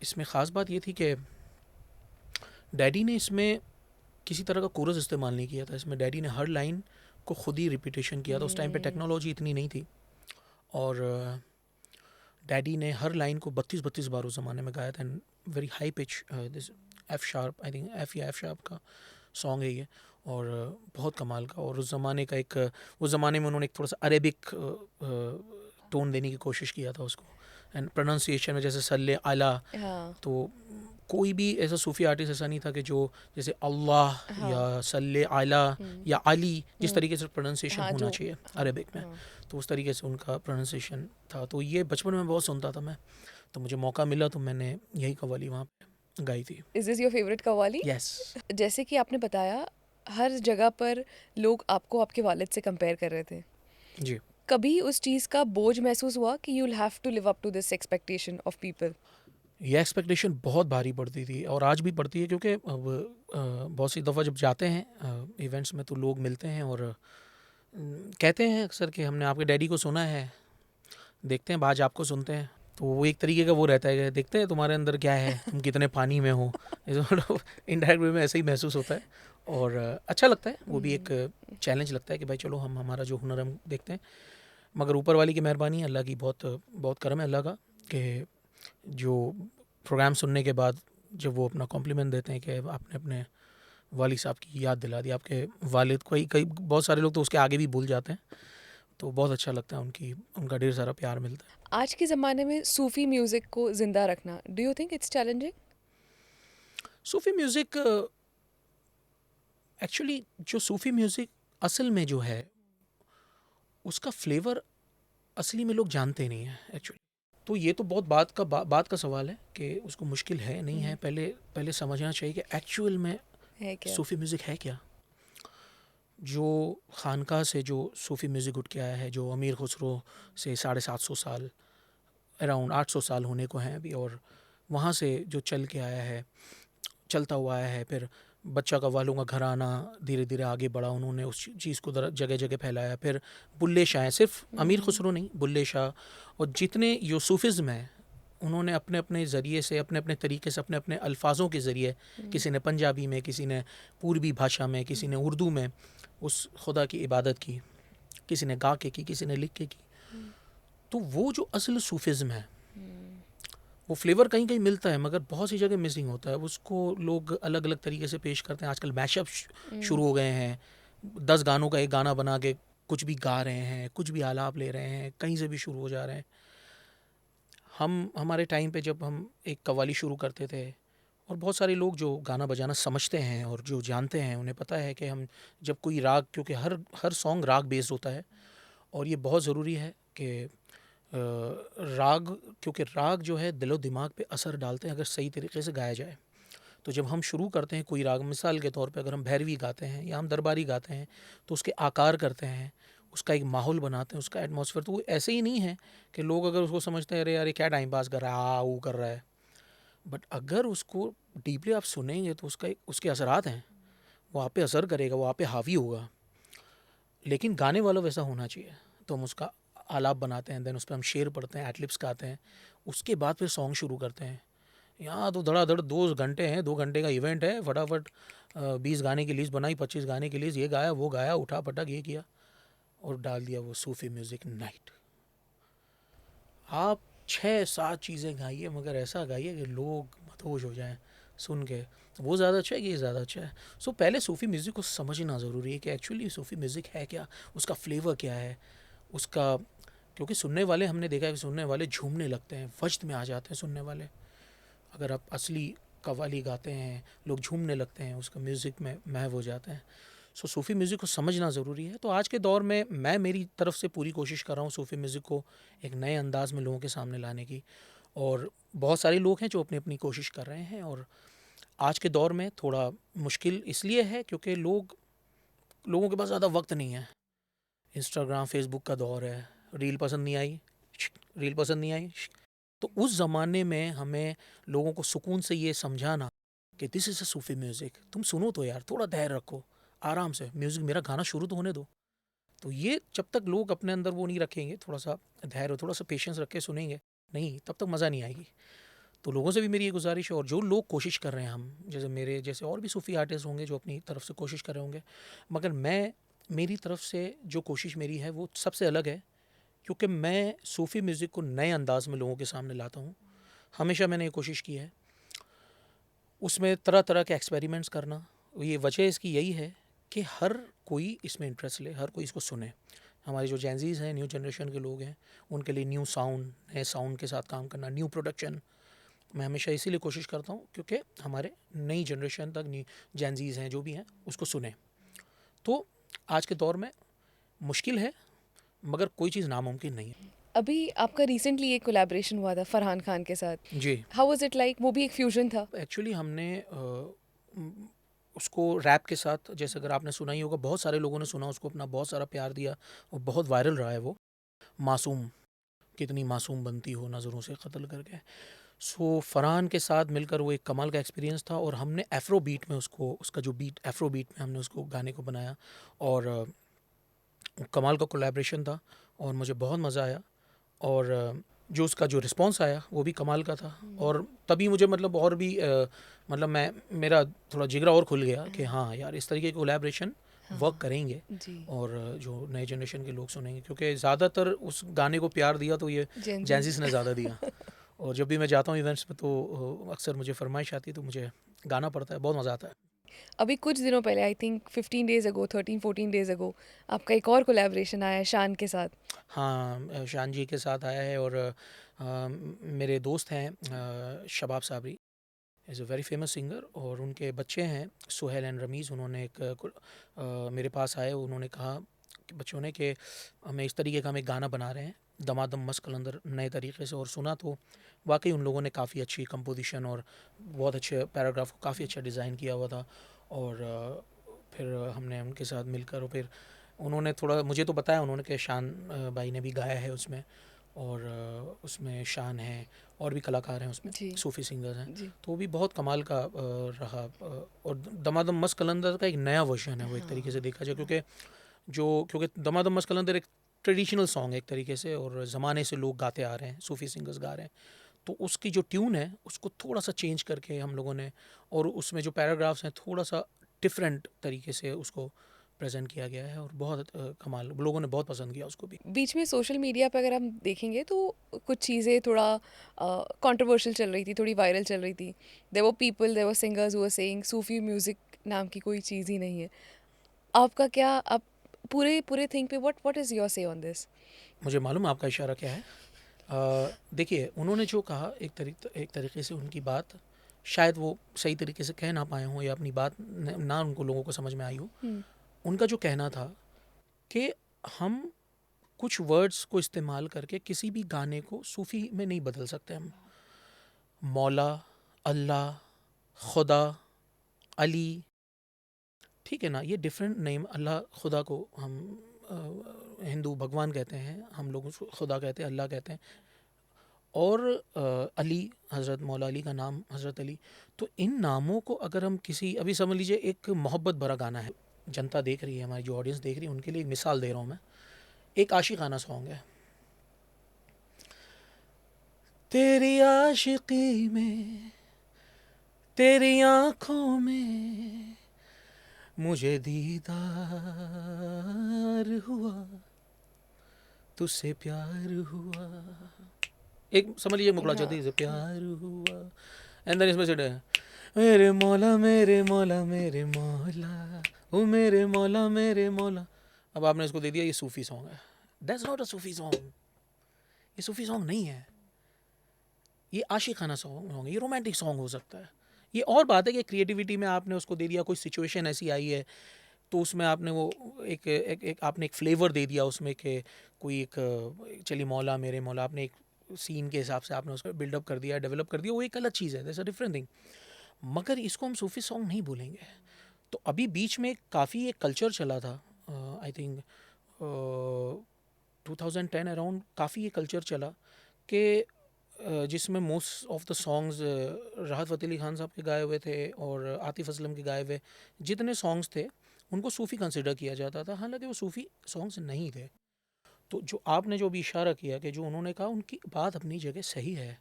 Speaker 1: इसमें ख़ास बात ये थी कि डैडी ने इसमें किसी तरह का कोरस इस्तेमाल नहीं किया था। इसमें डैडी ने हर लाइन को ख़ुद ही रिपीटेशन किया था। उस टाइम पे टेक्नोलॉजी इतनी नहीं थी, और डैडी ने हर लाइन को 32 बार उस ज़माने में गाया था। Very high pitch, this F sharp, I think F या एफ शार्प का सॉन्ग है ये, और बहुत कमाल का। और उस ज़माने का एक, उस ज़माने में उन्होंने एक थोड़ा सा अरेबिक टोन देने की कोशिश किया था उसको, एंड प्रोनाउंसिएशन में जैसे सल्ले अला।
Speaker 2: हाँ,
Speaker 1: तो कोई भी ऐसा सूफ़ी आर्टिस्ट ऐसा नहीं था कि जो जैसे अल्लाह
Speaker 2: हाँ।
Speaker 1: या सल्ले अला या अली, जिस तरीके से प्रोनाउंसिएशन
Speaker 2: हाँ,
Speaker 1: होना
Speaker 2: जो
Speaker 1: चाहिए
Speaker 2: हाँ,
Speaker 1: अरेबिक में,
Speaker 2: हाँ।
Speaker 1: तो उस तरीके से उनका प्रोनाउंसिएशन था। तो ये बचपन में बहुत सुनता था मैं, तो मुझे मौका मिला तो मैंने यही कव्वाली वहाँ पे गाई थी।
Speaker 2: Is this your favourite qawwali?
Speaker 1: Yes.
Speaker 2: जैसे कि आपने बताया, हर जगह पर लोग आपको आपके वालिद से कंपेयर कर रहे थे।
Speaker 1: जी।
Speaker 2: कभी उस चीज़ का बोझ महसूस हुआ कि you will have to live up to this expectation of people?
Speaker 1: ये एक्सपेक्टेशन बहुत भारी पड़ती थी और आज भी पड़ती है, क्योंकि अब बहुत सी दफ़ा जब जाते हैं इवेंट्स में तो लोग मिलते हैं और कहते हैं अक्सर कि हमने आपके डैडी को सुना है, देखते हैं आज आपको सुनते हैं। तो वो एक तरीके का वो रहता है कि देखते हैं तुम्हारे अंदर क्या है, तुम कितने पानी में हो। इनडायरेक्ट वे में ऐसे ही महसूस होता है और अच्छा लगता है। वो भी एक चैलेंज लगता है कि भाई चलो हम हमारा जो हुनर हम देखते हैं। मगर ऊपर वाली की मेहरबानी, अल्लाह की बहुत बहुत करम है अल्लाह का, कि जो प्रोग्राम सुनने के बाद जब वो अपना कॉम्प्लीमेंट देते हैं कि आपने अपने वालिद साहब की याद दिला दी, आपके वालिद को ही, कई बहुत सारे लोग तो उसके आगे भी भूल जाते हैं, तो बहुत अच्छा लगता है, उनका ढेर सारा प्यार मिलता है।
Speaker 2: आज के ज़माने में सूफ़ी म्यूज़िक को ज़िंदा रखना, do you think it's challenging?
Speaker 1: Sufi music actually जो सूफ़ी म्यूज़िक असल में जो है उसका फ्लेवर असली में लोग जानते नहीं हैं एक्चुअली। तो ये तो बहुत बात का सवाल है कि उसको मुश्किल है नहीं है, पहले पहले समझना चाहिए कि एक्चुअल में
Speaker 2: है क्या?
Speaker 1: सूफ़ी म्यूज़िक है क्या। जो खानका से जो सूफ़ी म्यूज़िक उठ के आया है, जो अमीर खुसरो से 750 साल, अराउंड 800 साल होने को हैं अभी, और वहाँ से जो चल के आया है, चलता हुआ आया है, फिर बच्चा कव्वालों का घराना धीरे धीरे आगे बढ़ा, उन्होंने उस चीज़ को जगह जगह फैलाया। फिर बुल्ले शाह हैं, सिर्फ अमीर खुसरो नहीं, बुल्ले शाह और जितने जो सूफिज़्म है, उन्होंने अपने अपने ज़रिए से, अपने अपने तरीके से, अपने अपने अल्फाजों के ज़रिए, किसी ने पंजाबी में, किसी ने पूर्वी भाषा में, किसी ने उर्दू में उस खुदा की इबादत की, किसी ने गा के की, किसी ने लिख के की। तो वो जो असल सूफिज़्म है, वो फ्लेवर कहीं कहीं मिलता है मगर बहुत सी जगह मिसिंग होता है। उसको लोग अलग अलग तरीके से पेश करते हैं। आजकल मैशअप शुरू हो गए हैं, 10 गानों का एक गाना बना के कुछ भी गा रहे हैं, कुछ भी आलाप ले रहे हैं, कहीं से भी शुरू हो जा रहे हैं। हम हमारे टाइम पे जब हम एक कव्वाली शुरू करते थे, और बहुत सारे लोग जो गाना बजाना समझते हैं और जो जानते हैं, उन्हें पता है कि हम जब कोई राग, क्योंकि हर हर सॉन्ग राग बेस्ड होता है, और ये बहुत ज़रूरी है कि राग, क्योंकि राग जो है दिलो दिमाग पे असर डालते हैं अगर सही तरीके से गाया जाए। तो जब हम शुरू करते हैं कोई राग, मिसाल के तौर पे अगर हम भैरवी गाते हैं या हम दरबारी गाते हैं, तो उसके आकार करते हैं, उसका एक माहौल बनाते हैं, उसका एटमॉस्फेयर। तो वो ऐसे ही नहीं है कि लोग अगर उसको समझते हैं अरे यार ये क्या टाइम पास कर रहा है, आ वो कर रहा है। बट अगर उसको डीपली आप सुनेंगे तो उसके असरात हैं, वो आप पे असर करेगा, वो आप पे हावी होगा। लेकिन गाने वाला वैसा होना चाहिए। तो हम उसका आलाप बनाते हैं, देन उस पर हम शेर पढ़ते हैं, एडलिप्स गाते हैं, उसके बाद फिर सॉन्ग शुरू करते हैं। यहाँ तो धड़ाधड़ 2 घंटे हैं, 2 घंटे का इवेंट है, फटाफट 20 गाने की लिस्ट बनाई, 25 गाने की लिस्ट, ये गाया वो गाया, उठा पटक ये किया और डाल दिया वो सूफी म्यूज़िक नाइट। आप 6-7 चीज़ें गाइए मगर ऐसा गाइए कि लोग मदहोश हो जाएं सुन के। वो ज़्यादा अच्छा है कि ये ज़्यादा अच्छा है। सो पहले सूफ़ी म्यूज़िक को समझना ज़रूरी है कि एक्चुअली सूफ़ी म्यूज़िक है क्या, उसका फ्लेवर क्या है, उसका, क्योंकि सुनने वाले, हमने देखा है कि सुनने वाले झूमने लगते हैं, वजद में आ जाते हैं सुनने वाले। अगर आप असली कव्वाली गाते हैं, लोग झूमने लगते हैं, उसका म्यूज़िक में महव हो जाते हैं। सो सूफ़ी म्यूज़िक को समझना ज़रूरी है। तो आज के दौर में मैं मेरी तरफ से पूरी कोशिश कर रहा हूँ सूफ़ी म्यूज़िक को एक नए अंदाज़ में लोगों के सामने लाने की, और बहुत सारे लोग हैं जो अपनी अपनी कोशिश कर रहे हैं। और आज के दौर में थोड़ा मुश्किल इसलिए है क्योंकि लोगों के पास ज़्यादा वक्त नहीं है। इंस्टाग्राम फेसबुक का दौर है, रील पसंद नहीं आई, रील पसंद नहीं आई। तो उस ज़माने में हमें लोगों को सुकून से ये समझाना कि this is a Sufi music, तुम सुनो तो यार, थोड़ा धैर्य रखो, आराम से म्यूज़िक, मेरा गाना शुरू तो होने दो। तो ये जब तक लोग अपने अंदर वो नहीं रखेंगे, थोड़ा सा धैर्य, थोड़ा सा पेशेंस रख के सुनेंगे नहीं, तब तक मज़ा नहीं आएगी। तो लोगों से भी मेरी ये गुजारिश है, और जो लोग कोशिश कर रहे हैं, हम जैसे मेरे जैसे और भी सूफ़ी आर्टिस्ट होंगे जो अपनी तरफ से कोशिश कर रहे होंगे, मगर मेरी तरफ से जो कोशिश मेरी है वो सबसे अलग है, क्योंकि मैं सूफ़ी म्यूज़िक को नए अंदाज में लोगों के सामने लाता हूँ। हमेशा मैंने ये कोशिश की है, उसमें तरह तरह के एक्सपेरिमेंट्स करना। ये वजह इसकी यही है कि हर कोई इसमें इंटरेस्ट ले, हर कोई इसको सुने। हमारे जो जेनज़ीज़ हैं, न्यू जनरेशन के लोग हैं, उनके लिए न्यू साउंड, नए साउंड के साथ काम करना, न्यू प्रोडक्शन, मैं हमेशा इसीलिए कोशिश करता हूँ क्योंकि हमारे नई जनरेशन तक, न्यू जेनज़ीज़ हैं जो भी हैं, उसको सुने। तो आज के दौर में मुश्किल है मगर कोई चीज़ नामुमकिन नहीं है।
Speaker 2: अभी आपका रिसेंटली एक कोलैबोरेशन हुआ था फरहान खान के साथ,
Speaker 1: जी।
Speaker 2: How was it like? वो भी एक फ्यूजन था।
Speaker 1: एक्चुअली हमने उसको रैप के साथ, जैसे अगर आपने सुना ही होगा, बहुत सारे लोगों ने सुना उसको, अपना बहुत सारा प्यार दिया और बहुत वायरल रहा है वो। मासूम, कितनी मासूम बनती हो नज़रों से कत्ल करके। सो फरहान के साथ मिलकर वो एक कमाल का एक्सपीरियंस था, और हमने एफ्रो बीट में उसको, उसका जो बीट एफ्रो बीट में हमने उसको गाने को बनाया, और कमाल का कोलैबोरेशन था और मुझे बहुत मज़ा आया। और जो उसका जो रिस्पांस आया वो भी कमाल का था, और तभी मुझे मतलब और भी मतलब मैं, मेरा थोड़ा जिगरा और खुल गया कि हाँ यार, इस तरीके के कोलैबोरेशन वर्क करेंगे
Speaker 2: जी।
Speaker 1: और जो नए जनरेशन के लोग सुनेंगे, क्योंकि ज़्यादातर उस गाने को प्यार दिया तो ये जेंजिस ने ज़्यादा दिया। और जब भी मैं जाता हूँ इवेंट्स में तो अक्सर मुझे फरमाइश आती है, तो मुझे गाना पड़ता है, बहुत मज़ा आता है।
Speaker 2: अभी कुछ दिनों पहले, I think 15 days ago, 13-14 days ago, आपका एक और कोलैबोरेशन आया है शान के साथ।
Speaker 1: हाँ, शान जी के साथ आया है, और मेरे दोस्त हैं Shabab Sabri, is a very famous singer, और उनके बच्चे हैं सुहेल एंड रमीज़। उन्होंने मेरे पास आए, उन्होंने कहा कि बच्चों ने कि हमें इस तरीके का हम एक गाना बना रहे हैं, दमादम मस्त कलंदर, नए तरीके से। और सुना तो वाकई उन लोगों ने काफ़ी अच्छी कंपोजिशन और बहुत अच्छे पैराग्राफ को काफ़ी अच्छा डिज़ाइन किया हुआ था। और फिर हमने उनके साथ मिलकर, और फिर उन्होंने थोड़ा मुझे तो बताया उन्होंने कि शान भाई ने भी गाया है उसमें, और उसमें शान है, और भी कलाकार हैं उसमें,
Speaker 2: जी।
Speaker 1: सूफ़ी सिंगर्स हैं।
Speaker 2: जी।
Speaker 1: तो वो भी बहुत कमाल का रहा। और दमादम मस्त कलंदर का एक नया वर्जन है वो, एक तरीके से देखा जाए, क्योंकि दमादम मस्त कलंदर एक ट्रेडिशनल सॉन्ग है एक तरीके से, और ज़माने से लोग गाते आ रहे हैं, सूफ़ी सिंगर्स गा रहे हैं। तो उसकी जो ट्यून है उसको थोड़ा सा चेंज करके हम लोगों ने, और उसमें जो पैराग्राफ्स हैं थोड़ा सा डिफरेंट तरीके से उसको प्रेजेंट किया गया है, और बहुत कमाल, लोगों ने बहुत पसंद किया उसको भी।
Speaker 2: बीच में सोशल मीडिया पे अगर हम देखेंगे तो कुछ चीज़ें थोड़ा कंट्रोवर्शियल चल रही थी, थोड़ी वायरल चल रही थी। There were people, there were singers who were saying Sufi music नाम की कोई चीज़ ही नहीं है। आपका क्या, आप पूरे पूरे थिंग पे व्हाट इज़ योर से ऑन दिस?
Speaker 1: मुझे मालूम है आपका इशारा क्या है। देखिए, उन्होंने जो कहा, एक तरीके से उनकी बात शायद वो सही तरीके से कह ना पाए हों, या अपनी बात ना उनको लोगों को समझ में आई हो। उनका जो कहना था कि हम कुछ वर्ड्स को इस्तेमाल करके किसी भी गाने को सूफ़ी में नहीं बदल सकते हम। मौला, अल्लाह, खुदा, अली, ठीक है ना, ये डिफरेंट नेम। अल्लाह, खुदा को हम हिंदू भगवान कहते हैं, हम लोग उसको खुदा कहते हैं, अल्लाह कहते हैं। और अली, हज़रत मौला अली का नाम हज़रत अली। तो इन नामों को अगर हम किसी, अभी समझ लीजिए एक मोहब्बत भरा गाना है, जनता देख रही है, हमारी जो ऑडियंस देख रही है, उनके लिए एक मिसाल दे रहा हूँ मैं। एक आशिकाना सॉन्ग है, तेरी आशिकी में, तेरी आँखों में मुझे दीदार हुआ, तुझसे प्यार हुआ। एक समझ लीजिए मुकला जल्दी से, प्यार हुआ, एंड देन इसमें से मेरे मौला मेरे मौला मेरे मौला, ओ मेरे मौला मेरे मौला। अब आपने इसको दे दिया ये सूफ़ी सॉन्ग है। That's not a Sufi song, ये सूफ़ी सॉन्ग नहीं है, ये आशिकाना सॉन्ग है, ये रोमांटिक सॉन्ग हो सकता है। ये और बात है कि क्रिएटिविटी में आपने उसको दे दिया, कोई सिचुएशन ऐसी आई है तो उसमें आपने वो एक आपने एक फ्लेवर दे दिया उसमें, कि कोई एक चलिए मौला मेरे मौला, आपने एक सीन के हिसाब से आपने उसको बिल्डअप कर दिया, डेवलप कर दिया, वो एक अलग चीज़ है, दैट्स अ डिफरेंट थिंग। मगर इसको हम सूफ़ी सॉन्ग नहीं बोलेंगे। तो अभी बीच में काफ़ी एक कल्चर चला था, आई थिंक 2010 अराउंड, काफ़ी ये कल्चर चला कि जिसमें मोस्ट ऑफ द सॉन्ग्स राहत फ़तेह अली खान साहब के गाए हुए थे, और आतिफ़ असलम के गाए हुए जितने सॉन्ग्स थे उनको सूफ़ी कंसिडर किया जाता था, हालांकि वो सूफ़ी सॉन्ग्स नहीं थे। तो जो आपने जो भी इशारा किया कि जो उन्होंने कहा, उनकी बात अपनी जगह सही है।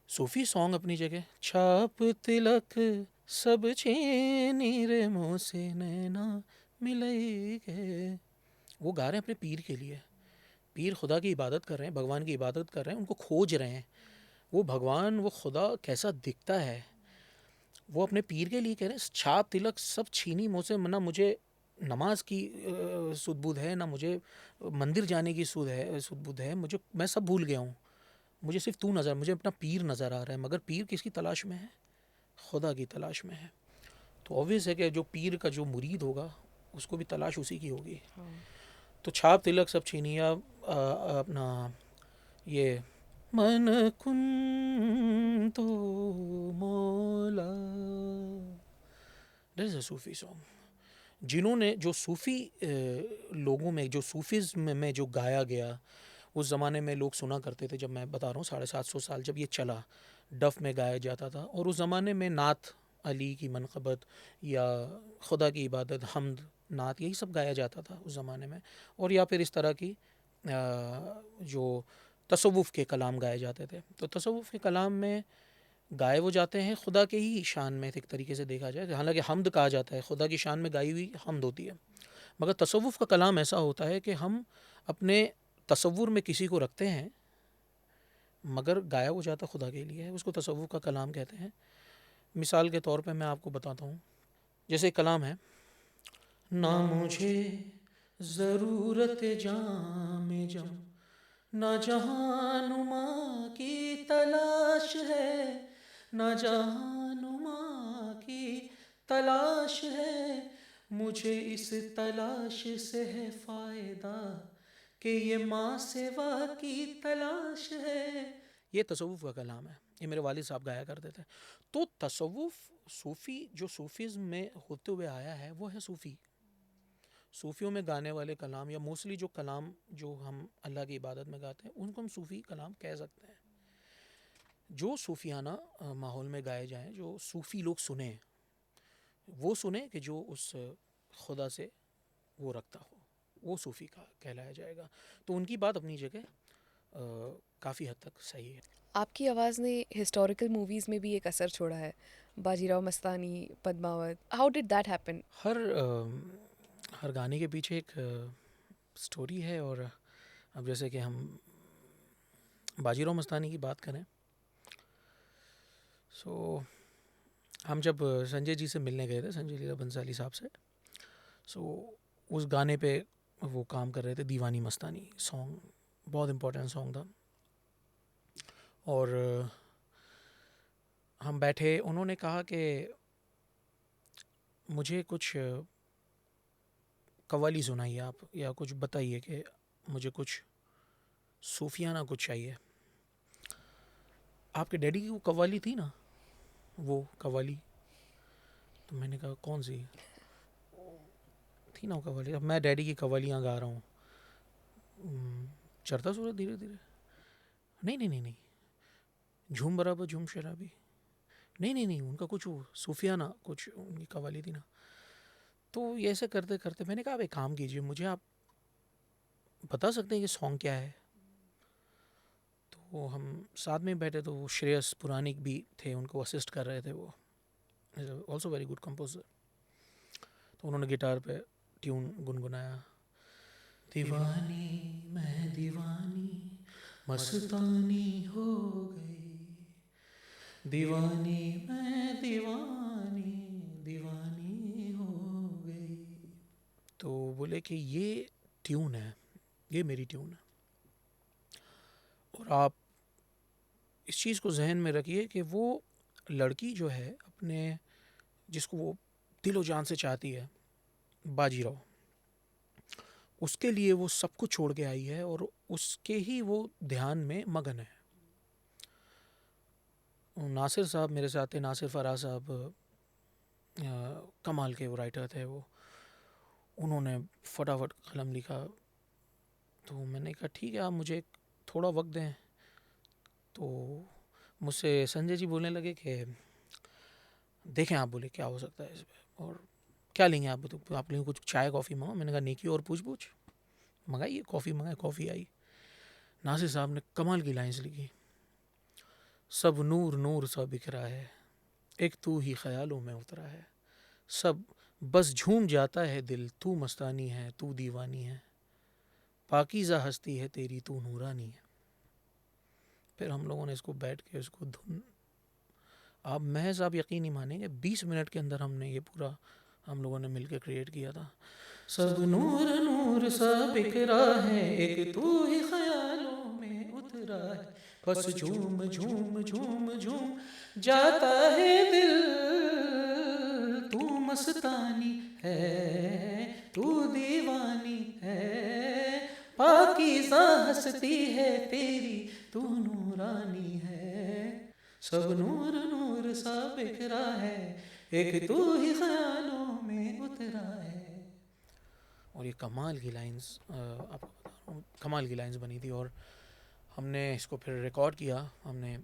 Speaker 1: सूफ़ी सॉन्ग अपनी जगह, छाप तिलक सब छेनी रे मोह से नैना मिलई के, वो गा रहे हैं अपने पीर के लिए। पीर खुदा की इबादत कर रहे हैं, भगवान की इबादत कर रहे हैं, उनको खोज रहे हैं। वो भगवान, वो खुदा कैसा दिखता है, वो अपने पीर के लिए कह रहे हैं, छाप तिलक सब छीनी मुँह से, ना मुझे नमाज की सुध-बुध है, ना मुझे मंदिर जाने की सुध-बुध है, मुझे, मैं सब भूल गया हूँ। मुझे सिर्फ तू नज़र, मुझे अपना पीर नज़र आ रहा है। मगर पीर किसकी तलाश में है? खुदा की तलाश में है। तो ऑब्वियस है कि जो पीर का जो मुरीद होगा उसको भी तलाश उसी की होगी। तो छाप तिलक सब छीनिया, अपना ये मन कुन तो मौला, this is a Sufi song. जिन्होंने जो सूफ़ी लोगों में, जो सूफीज़्म में जो गाया गया, उस ज़माने में लोग सुना करते थे। जब मैं बता रहा हूँ 750 साल जब ये चला, डफ में गाया जाता था। और उस ज़माने में नात अली की मनक़बत या खुदा की इबादत, हमद, नात, यही सब गाया जाता था उस ज़माने में। और या फिर इस तरह की जो तसव्वुफ़ के कलाम गाए जाते थे। तो तसव्वुफ़ के कलाम में गाए वो जाते हैं खुदा के ही शान में, एक तरीके से देखा जाए। हालांकि हमद कहा जाता है, खुदा की शान में गाई हुई हमद होती है। मगर तसव्वुफ़ का कलाम ऐसा होता है कि हम अपने तसव्वुर में किसी को रखते हैं, मगर गाया वो जाता खुदा के लिए है, उसको तसव्वुफ़ का कलाम कहते हैं। मिसाल के तौर पे मैं आपको बताता हूँ, जैसे कलाम है, ना मुझे ज़रूरत जाम जम, ना जहानुमा की तलाश है, ना जहानुमा की तलाश है, मुझे इस तलाश से है फ़ायदा कि ये माँ सेवा की तलाश है। ये तसव्वुफ़ का कलाम है, ये मेरे वालिद साहब गाया करते थे। तो तसव्वुफ़ सूफ़ी जो सूफ़ीज़्म में होते हुए आया है वो है सूफ़ी। सूफ़ियों में गाने वाले कलाम या मोस्टली जो कलाम जो हम अल्लाह की इबादत में गाते हैं उनको हम सूफ़ी कलाम कह सकते हैं। जो सूफ़ियाना माहौल में गाए जाएँ, जो सूफ़ी लोग सुने, वो सुने कि जो उस खुदा से वो रखता हो, वो सूफ़ी का कहलाया जाएगा। तो उनकी बात अपनी जगह काफ़ी हद तक सही है।
Speaker 2: आपकी आवाज़ ने हिस्टोरिकल मूवीज़ में भी एक असर छोड़ा है, Bajirao Mastani, Padmaavat. How did that happen?
Speaker 1: हर गाने के पीछे एक स्टोरी है। और अब जैसे कि हम बाजीराव मस्तानी की बात करें, सो हम जब संजय जी से मिलने गए थे, संजय लीला बंसाली साहब से, सो उस गाने पे वो काम कर रहे थे, दीवानी मस्तानी सॉन्ग, बहुत इम्पोर्टेंट सॉन्ग था। और हम बैठे, उन्होंने कहा कि मुझे कुछ कव्वाली सुनाइए आप, या कुछ बताइए कि मुझे कुछ सूफियाना कुछ चाहिए। आपके डैडी की वो कव्वाली थी ना, वो कव्वाली, तो मैंने कहा कौन सी थी ना वो कव्वाली। अब मैं डैडी की कव्वालियाँ गा रहा हूँ, चढ़ता सूरज धीरे धीरे, नहीं नहीं नहीं नहीं, झूम बराबर झूम शराबी, नहीं नहीं नहीं, उनका कुछ वो सूफियाना कुछ उनकी कव्वाली थी ना। तो ये ऐसे करते करते मैंने कहा आप एक काम कीजिए, मुझे आप बता सकते हैं कि सॉन्ग क्या है। तो हम साथ में बैठे, तो वो श्रेयस पुरानिक भी थे, उनको असिस्ट कर रहे थे, वो ऑल्सो वेरी गुड कंपोजर। तो उन्होंने गिटार पे ट्यून गुनगुनाया, दीवानी मैं दीवानी मस्तानी हो गई, दीवानी मैं दीवानी दीवानी हो गई। तो बोले कि ये ट्यून है, ये मेरी ट्यून है, और आप इस चीज़ को जहन में रखिए कि वो लड़की जो है अपने, जिसको वो दिलो जान से चाहती है, बाजीराव, उसके लिए वो सब कुछ छोड़ के आई है और उसके ही वो ध्यान में मगन है। नासिर साहब मेरे साथ थे, नासिर फराज साहब, कमाल के वो राइटर थे, वो उन्होंने फटाफट कलम लिखा। तो मैंने कहा ठीक है, आप मुझे थोड़ा वक्त दें। तो मुझसे संजय जी बोलने लगे कि देखें आप, बोले क्या हो सकता है इस पर, और क्या लेंगे आप, तो आप लेंगे कुछ चाय कॉफ़ी मंगाओ। मैंने कहा नेकी और पूछ पूछ, मंगाइए कॉफ़ी, मंगाई कॉफ़ी आई। नासिर साहब ने कमाल की लाइन्स लिखी, सब नूर नूर सा बिखरा है, एक तू ही ख्यालों में उतरा है, सब बस झूम जाता है दिल, तू मस्तानी है तू दीवानी है, पाकीज़ा हस्ती है तेरी तू नूरानी है। फिर हम लोगों ने इसको बैठ के इसको धुन, आप महज आप यकीन नहीं मानेंगे, 20 मिनट के अंदर हमने ये पूरा हम लोगों ने मिलकर क्रिएट किया था। सब नूर नूर सा बिखरा है, एक तू ही ख्यालों में उतरा है, बस झूम झूम झूम झूम जाता है दिल, तू मस्तानी है तू दीवानी है, पाकीज़ा हस्ती है तेरी तू नूरानी है, सब नूर नूर सा बिखरा है, एक तू ही ख्यालों में उतरा है। और ये कमाल की लाइंस, आपको बता रहा हूँ, कमाल की लाइंस बनी थी। और हमने इसको फिर रिकॉर्ड किया, हमने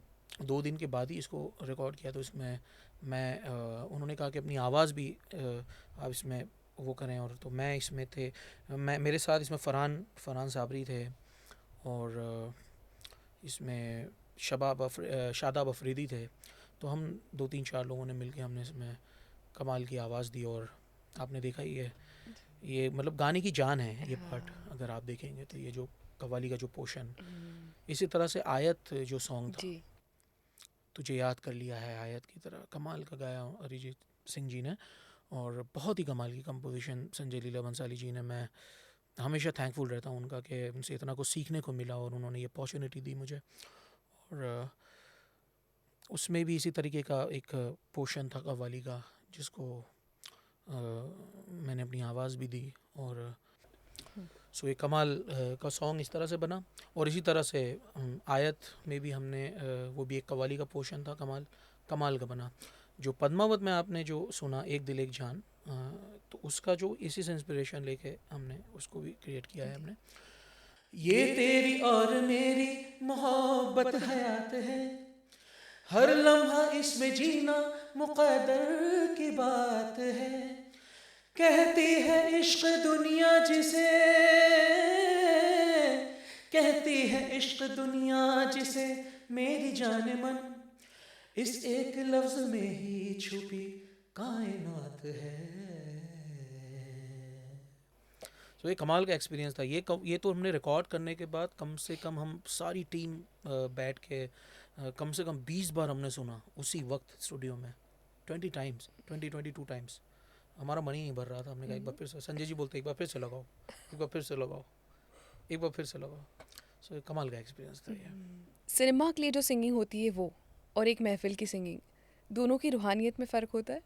Speaker 1: 2 दिन के बाद ही इसको रिकॉर्ड किया। तो इसमें मैं उन्होंने कहा कि अपनी आवाज़ भी आप इसमें वो करें, और तो मैं इसमें थे, मैं मेरे साथ इसमें फ़रहान साबरी थे, और इसमें शादाब अफरीदी थे। तो हम 2-3-4 लोगों ने मिलके हमने इसमें कमाल की आवाज़ दी। और आपने देखा ही है, ये मतलब गाने की जान है ये पार्ट, अगर आप देखेंगे तो ये जो कव्वाली का जो पोर्शन। इसी तरह से आयत जो सॉन्ग था,
Speaker 2: जी।
Speaker 1: तुझे याद कर लिया है, आयत की तरह कमाल का गाया अरिजीत सिंह जी ने, और बहुत ही कमाल की कंपोजिशन संजय लीला बंसाली जी ने। मैं हमेशा थैंकफुल रहता हूँ उनका कि उनसे इतना कुछ सीखने को मिला और उन्होंने ये अपॉर्चुनिटी दी मुझे। और उसमें भी इसी तरीके का एक पोर्शन था कव्वाली का, जिसको मैंने अपनी आवाज़ भी दी। और सो एक कमाल का सॉन्ग इस तरह से बना। और इसी तरह से आयत में भी हमने वो भी एक कव्वाली का पोर्शन था, कमाल का बना। जो पद्मावत में आपने जो सुना, एक दिल एक जान, तो उसका जो इसी से इंस्पिरेशन लेके हमने उसको भी क्रिएट किया है हमने। ये तेरी और मेरी मोहब्बत हयात है, हर लम्हा इसमें जीना मुक़द्दर की बात है, कहती है इश्क दुनिया जिसे, कहती है इश्क दुनिया जिसे, मेरी जान मन इस एक लफ्ज में ही छुपी कायनात है। तो ये कमाल का एक्सपीरियंस था। ये तो हमने रिकॉर्ड करने के बाद कम से कम हम सारी टीम बैठ के कम से कम 20 बार हमने सुना उसी वक्त स्टूडियो में, 22 टाइम्स। हमारा मन ही नहीं भर रहा था। हमने कहा एक बार फिर से, संजय जी बोलते एक बार फिर से लगाओ, एक बार फिर से लगाओ, एक बार फिर से लगाओ। सो कमाल का एक्सपीरियंस था ये।
Speaker 2: सिनेमा के लिए जो सिंगिंग होती है वो, और एक महफिल की सिंगिंग, दोनों की रूहानियत में फ़र्क होता है?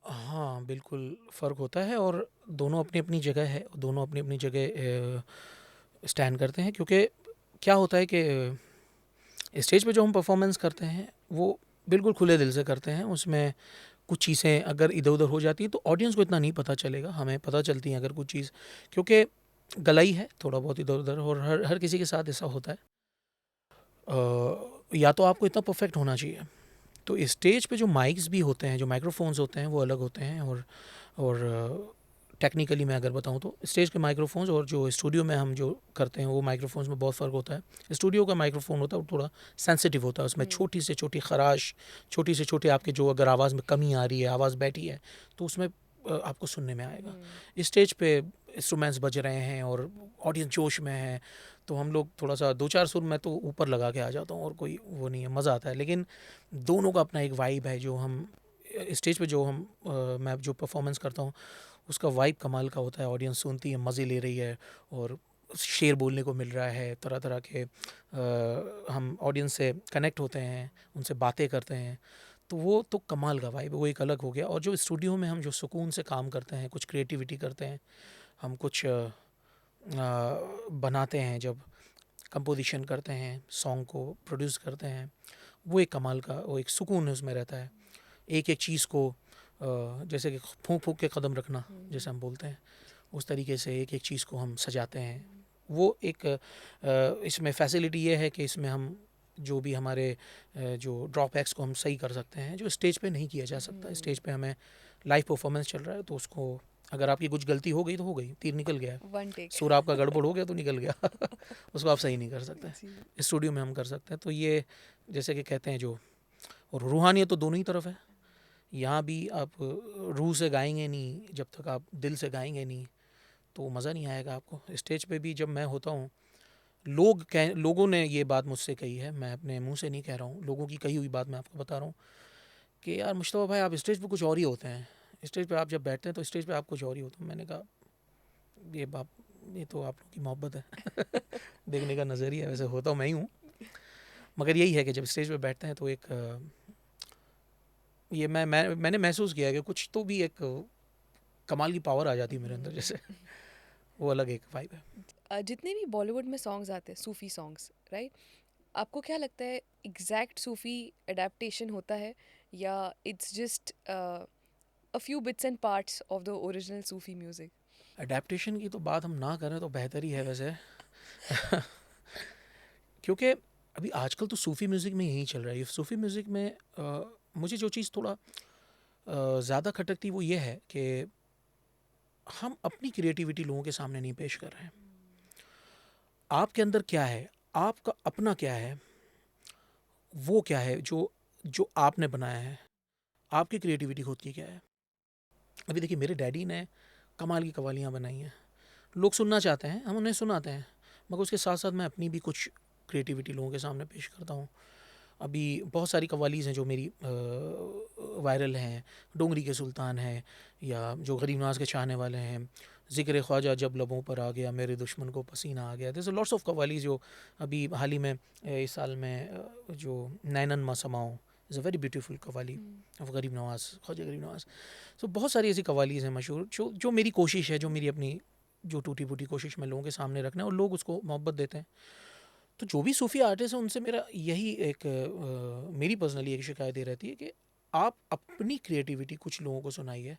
Speaker 1: हाँ बिल्कुल फ़र्क होता है, और दोनों अपनी अपनी जगह है, दोनों अपनी अपनी जगह स्टैंड करते हैं। क्योंकि क्या होता है कि स्टेज पे जो हम परफॉर्मेंस करते हैं वो बिल्कुल खुले दिल से करते हैं। उसमें कुछ चीज़ें अगर इधर उधर हो जाती हैं तो ऑडियंस को इतना नहीं पता चलेगा, हमें पता चलती हैं अगर कुछ चीज़, क्योंकि गलाई है थोड़ा बहुत इधर उधर, और हर हर किसी के साथ ऐसा होता है। या तो आपको इतना परफेक्ट होना चाहिए। तो स्टेज पे जो माइक्स भी होते हैं, जो माइक्रोफोन्स होते हैं, वो अलग होते हैं। और टेक्निकली मैं अगर बताऊं तो स्टेज के माइक्रोफोन्स और जो स्टूडियो में हम जो करते हैं वो माइक्रोफोन्स में बहुत फ़र्क होता है। स्टूडियो का माइक्रोफोन होता है वो थोड़ा सेंसिटिव होता है, उसमें छोटी से छोटी खराश, छोटी से छोटी आपके जो अगर आवाज़ में कमी आ रही है, आवाज़ बैठी है, तो उसमें आपको सुनने में आएगा। स्टेज पे इंस्ट्रूमेंट्स बज रहे हैं और ऑडियंस जोश में है, तो हम लोग थोड़ा सा 2-4 सुर मैं तो ऊपर लगा के आ जाता हूँ, और कोई वो नहीं है, मज़ा आता है। लेकिन दोनों का अपना एक वाइब है। जो हम स्टेज पे जो हम मैं जो परफॉर्मेंस करता हूँ उसका वाइब कमाल का होता है। ऑडियंस सुनती है, मज़े ले रही है, और शेर बोलने को मिल रहा है, तरह तरह के हम ऑडियंस से कनेक्ट होते हैं, उनसे बातें करते हैं, तो वो तो कमाल का वाइब है, वो एक अलग हो गया। और जो स्टूडियो में हम जो सुकून से काम करते हैं, कुछ क्रिएटिविटी करते हैं, हम कुछ बनाते हैं, जब कंपोजिशन करते हैं, सॉन्ग को प्रोड्यूस करते हैं, वो एक कमाल का, वो एक सुकून उसमें रहता है। एक एक चीज़ को जैसे कि फूंक फूंक के कदम रखना जैसे हम बोलते हैं, उस तरीके से एक एक चीज़ को हम सजाते हैं। वो एक इसमें फैसिलिटी ये है कि इसमें हम जो भी हमारे जो ड्रॉबैक्स को हम सही कर सकते हैं, जो स्टेज पे नहीं किया जा सकता। स्टेज पे हमें लाइव परफॉर्मेंस चल रहा है, तो उसको अगर आपकी कुछ गलती हो गई तो हो गई, तीर निकल गया,
Speaker 2: वन टेक।
Speaker 1: सुर आपका गड़बड़ हो गया तो निकल गया उसको आप सही नहीं कर सकते। स्टूडियो में हम कर सकते हैं। तो ये जैसे कि कहते हैं जो, और रूहानियत तो दोनों ही तरफ है। यहाँ भी आप रूह से गाएंगे नहीं, जब तक आप दिल से गाएंगे नहीं तो मज़ा नहीं आएगा आपको। स्टेज पे भी जब मैं होता हूँ, लोगों ने ये बात मुझसे कही है, मैं अपने मुंह से नहीं कह रहा हूँ, लोगों की कही हुई बात मैं आपको बता रहा हूँ कि यार मुश्तबा भाई आप स्टेज पे कुछ और ही होते हैं, स्टेज पे आप जब बैठते हैं तो स्टेज पे आप कुछ और ही होते हैं। मैंने कहा ये तो आप लोगों की मोहब्बत है देखने का नज़रिया है, वैसे होता मैं ही हूँ, मगर यही है कि जब स्टेज पे बैठते हैं तो एक ये मैंने महसूस किया कि कुछ तो भी एक कमाल की पावर आ जाती है मेरे अंदर, जैसे वो अलग एक वाइब है।
Speaker 2: जितने भी बॉलीवुड में सॉन्ग्स आते हैं, सूफ़ी सॉन्ग्स, राइट, आपको क्या लगता है एग्जैक्ट सूफी अडेप्टेशन होता है या it's just a few bits and parts of the original Sufi music?
Speaker 1: Adaptation की तो बात हम ना करें तो बेहतर ही है वैसे। क्योंकि अभी आजकल तो सूफ़ी म्यूज़िक में यही चल रहा है। सूफ़ी म्यूज़िक में मुझे जो चीज़ थोड़ा ज़्यादा खटकती वो ये है कि हम अपनी क्रिएटिविटी लोगों के सामने नहीं पेश कर रहे हैं। आपके अंदर क्या है, आपका अपना क्या है, वो क्या है जो जो आपने बनाया है, आपकी क्रिएटिविटी खुद की क्या है। अभी देखिए मेरे डैडी ने कमाल की कवालियाँ बनाई हैं, लोग सुनना चाहते हैं, हम उन्हें सुनाते हैं, मगर उसके साथ साथ मैं अपनी भी कुछ क्रिएटिविटी लोगों के सामने पेश करता हूँ। अभी बहुत सारी कव्वालीज़ हैं जो मेरी वायरल हैं। डोंगरी के सुल्तान हैं, या जो गरीब नवाज़ के चाहने वाले हैं, ज़िक्र ख्वाजा जब लबों पर आ गया, मेरे दुश्मन को पसीना आ गया। देयर लॉट्स ऑफ कव्वालीज़ जो अभी हाल ही में इस साल में जो नैनन मा समाओ is a very beautiful qawwali of Gharib Nawaz, Khwaja गरीब नवाज़। सो बहुत सारी ऐसी कव्वालीज़ हैं मशहूर, जो जो मेरी कोशिश है, जो मेरी अपनी जो टूटी फूटी कोशिश मैं लोगों के सामने रखना है, और लोग उसको मोहब्बत देते हैं। तो जो भी सूफ़ी आर्टिस्ट हैं उनसे मेरा यही एक मेरी पर्सनली एक शिकायत ये रहती है कि आप अपनी क्रिएटिविटी कुछ लोगों को सुनाइए।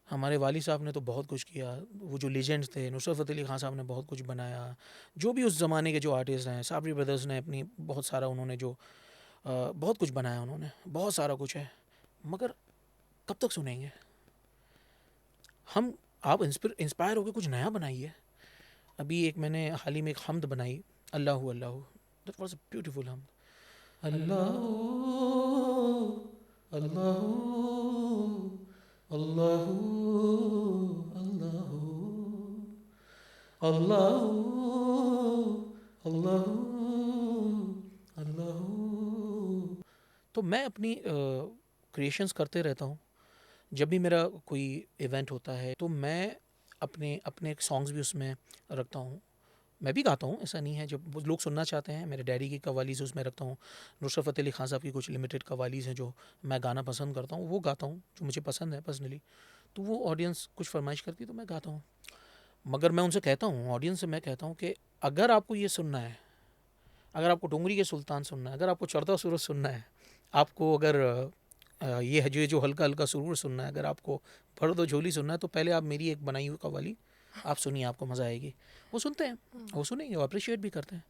Speaker 1: हमारे वाली साहब ने तो बहुत कुछ किया, वो जो लेजेंड्स थे, नुसरत फ़तेह अली ख़ान साहब ने बहुत कुछ बनाया, जो भी उस ज़माने के जो आर्टिस्ट हैं, साबरी ब्रदर्स ने अपनी बहुत सारा उन्होंने जो बहुत कुछ बनाया, उन्होंने बहुत सारा कुछ है, मगर कब तक सुनेंगे हम। आप इंस्पायर होकर कुछ नया बनाइए। अभी एक मैंने हाल ही में एक हमद बनाई, अल्लाह अल्लाह, दैट वाज अ ब्यूटीफुल हमद। अल्लाह अल्लाह अल्लाह अल्लाह अल्लाह अल्लाह। तो मैं अपनी क्रिएशंस करते रहता हूँ। जब भी मेरा कोई इवेंट होता है तो मैं अपने अपने सॉन्ग्स भी उसमें रखता हूँ। मैं भी गाता हूँ, ऐसा नहीं है, जब वो लोग सुनना चाहते हैं। मेरे डैडी की कव्वालीज़ उसमें रखता हूँ, नुसरत फ़तेह अली ख़ान साहब की कुछ लिमिटेड कव्वालीज़ हैं जो मैं गाना पसंद करता हूँ, वो गाता हूँ, जो मुझे पसंद है पर्सनली। तो वो ऑडियंस कुछ फरमाइश करती है तो मैं गाता हूँ। मगर मैं उनसे कहता हूँ, ऑडियंस से मैं कहता हूँ कि अगर आपको ये सुनना है, अगर आपको डोंगरी के सुल्तान सुनना है, अगर आपको चढ़ता सूरज सुनना है, आपको अगर ये है जो हल्का हल्का सुरूर सुनना है, अगर आपको भर दो झोली सुनना है, तो पहले आप मेरी एक बनाई हुई कव्वाली आप सुनिए, आपको मज़ा आएगी। वो सुनते हैं, वो सुनेंगे, वो अप्रिशिएट भी करते हैं।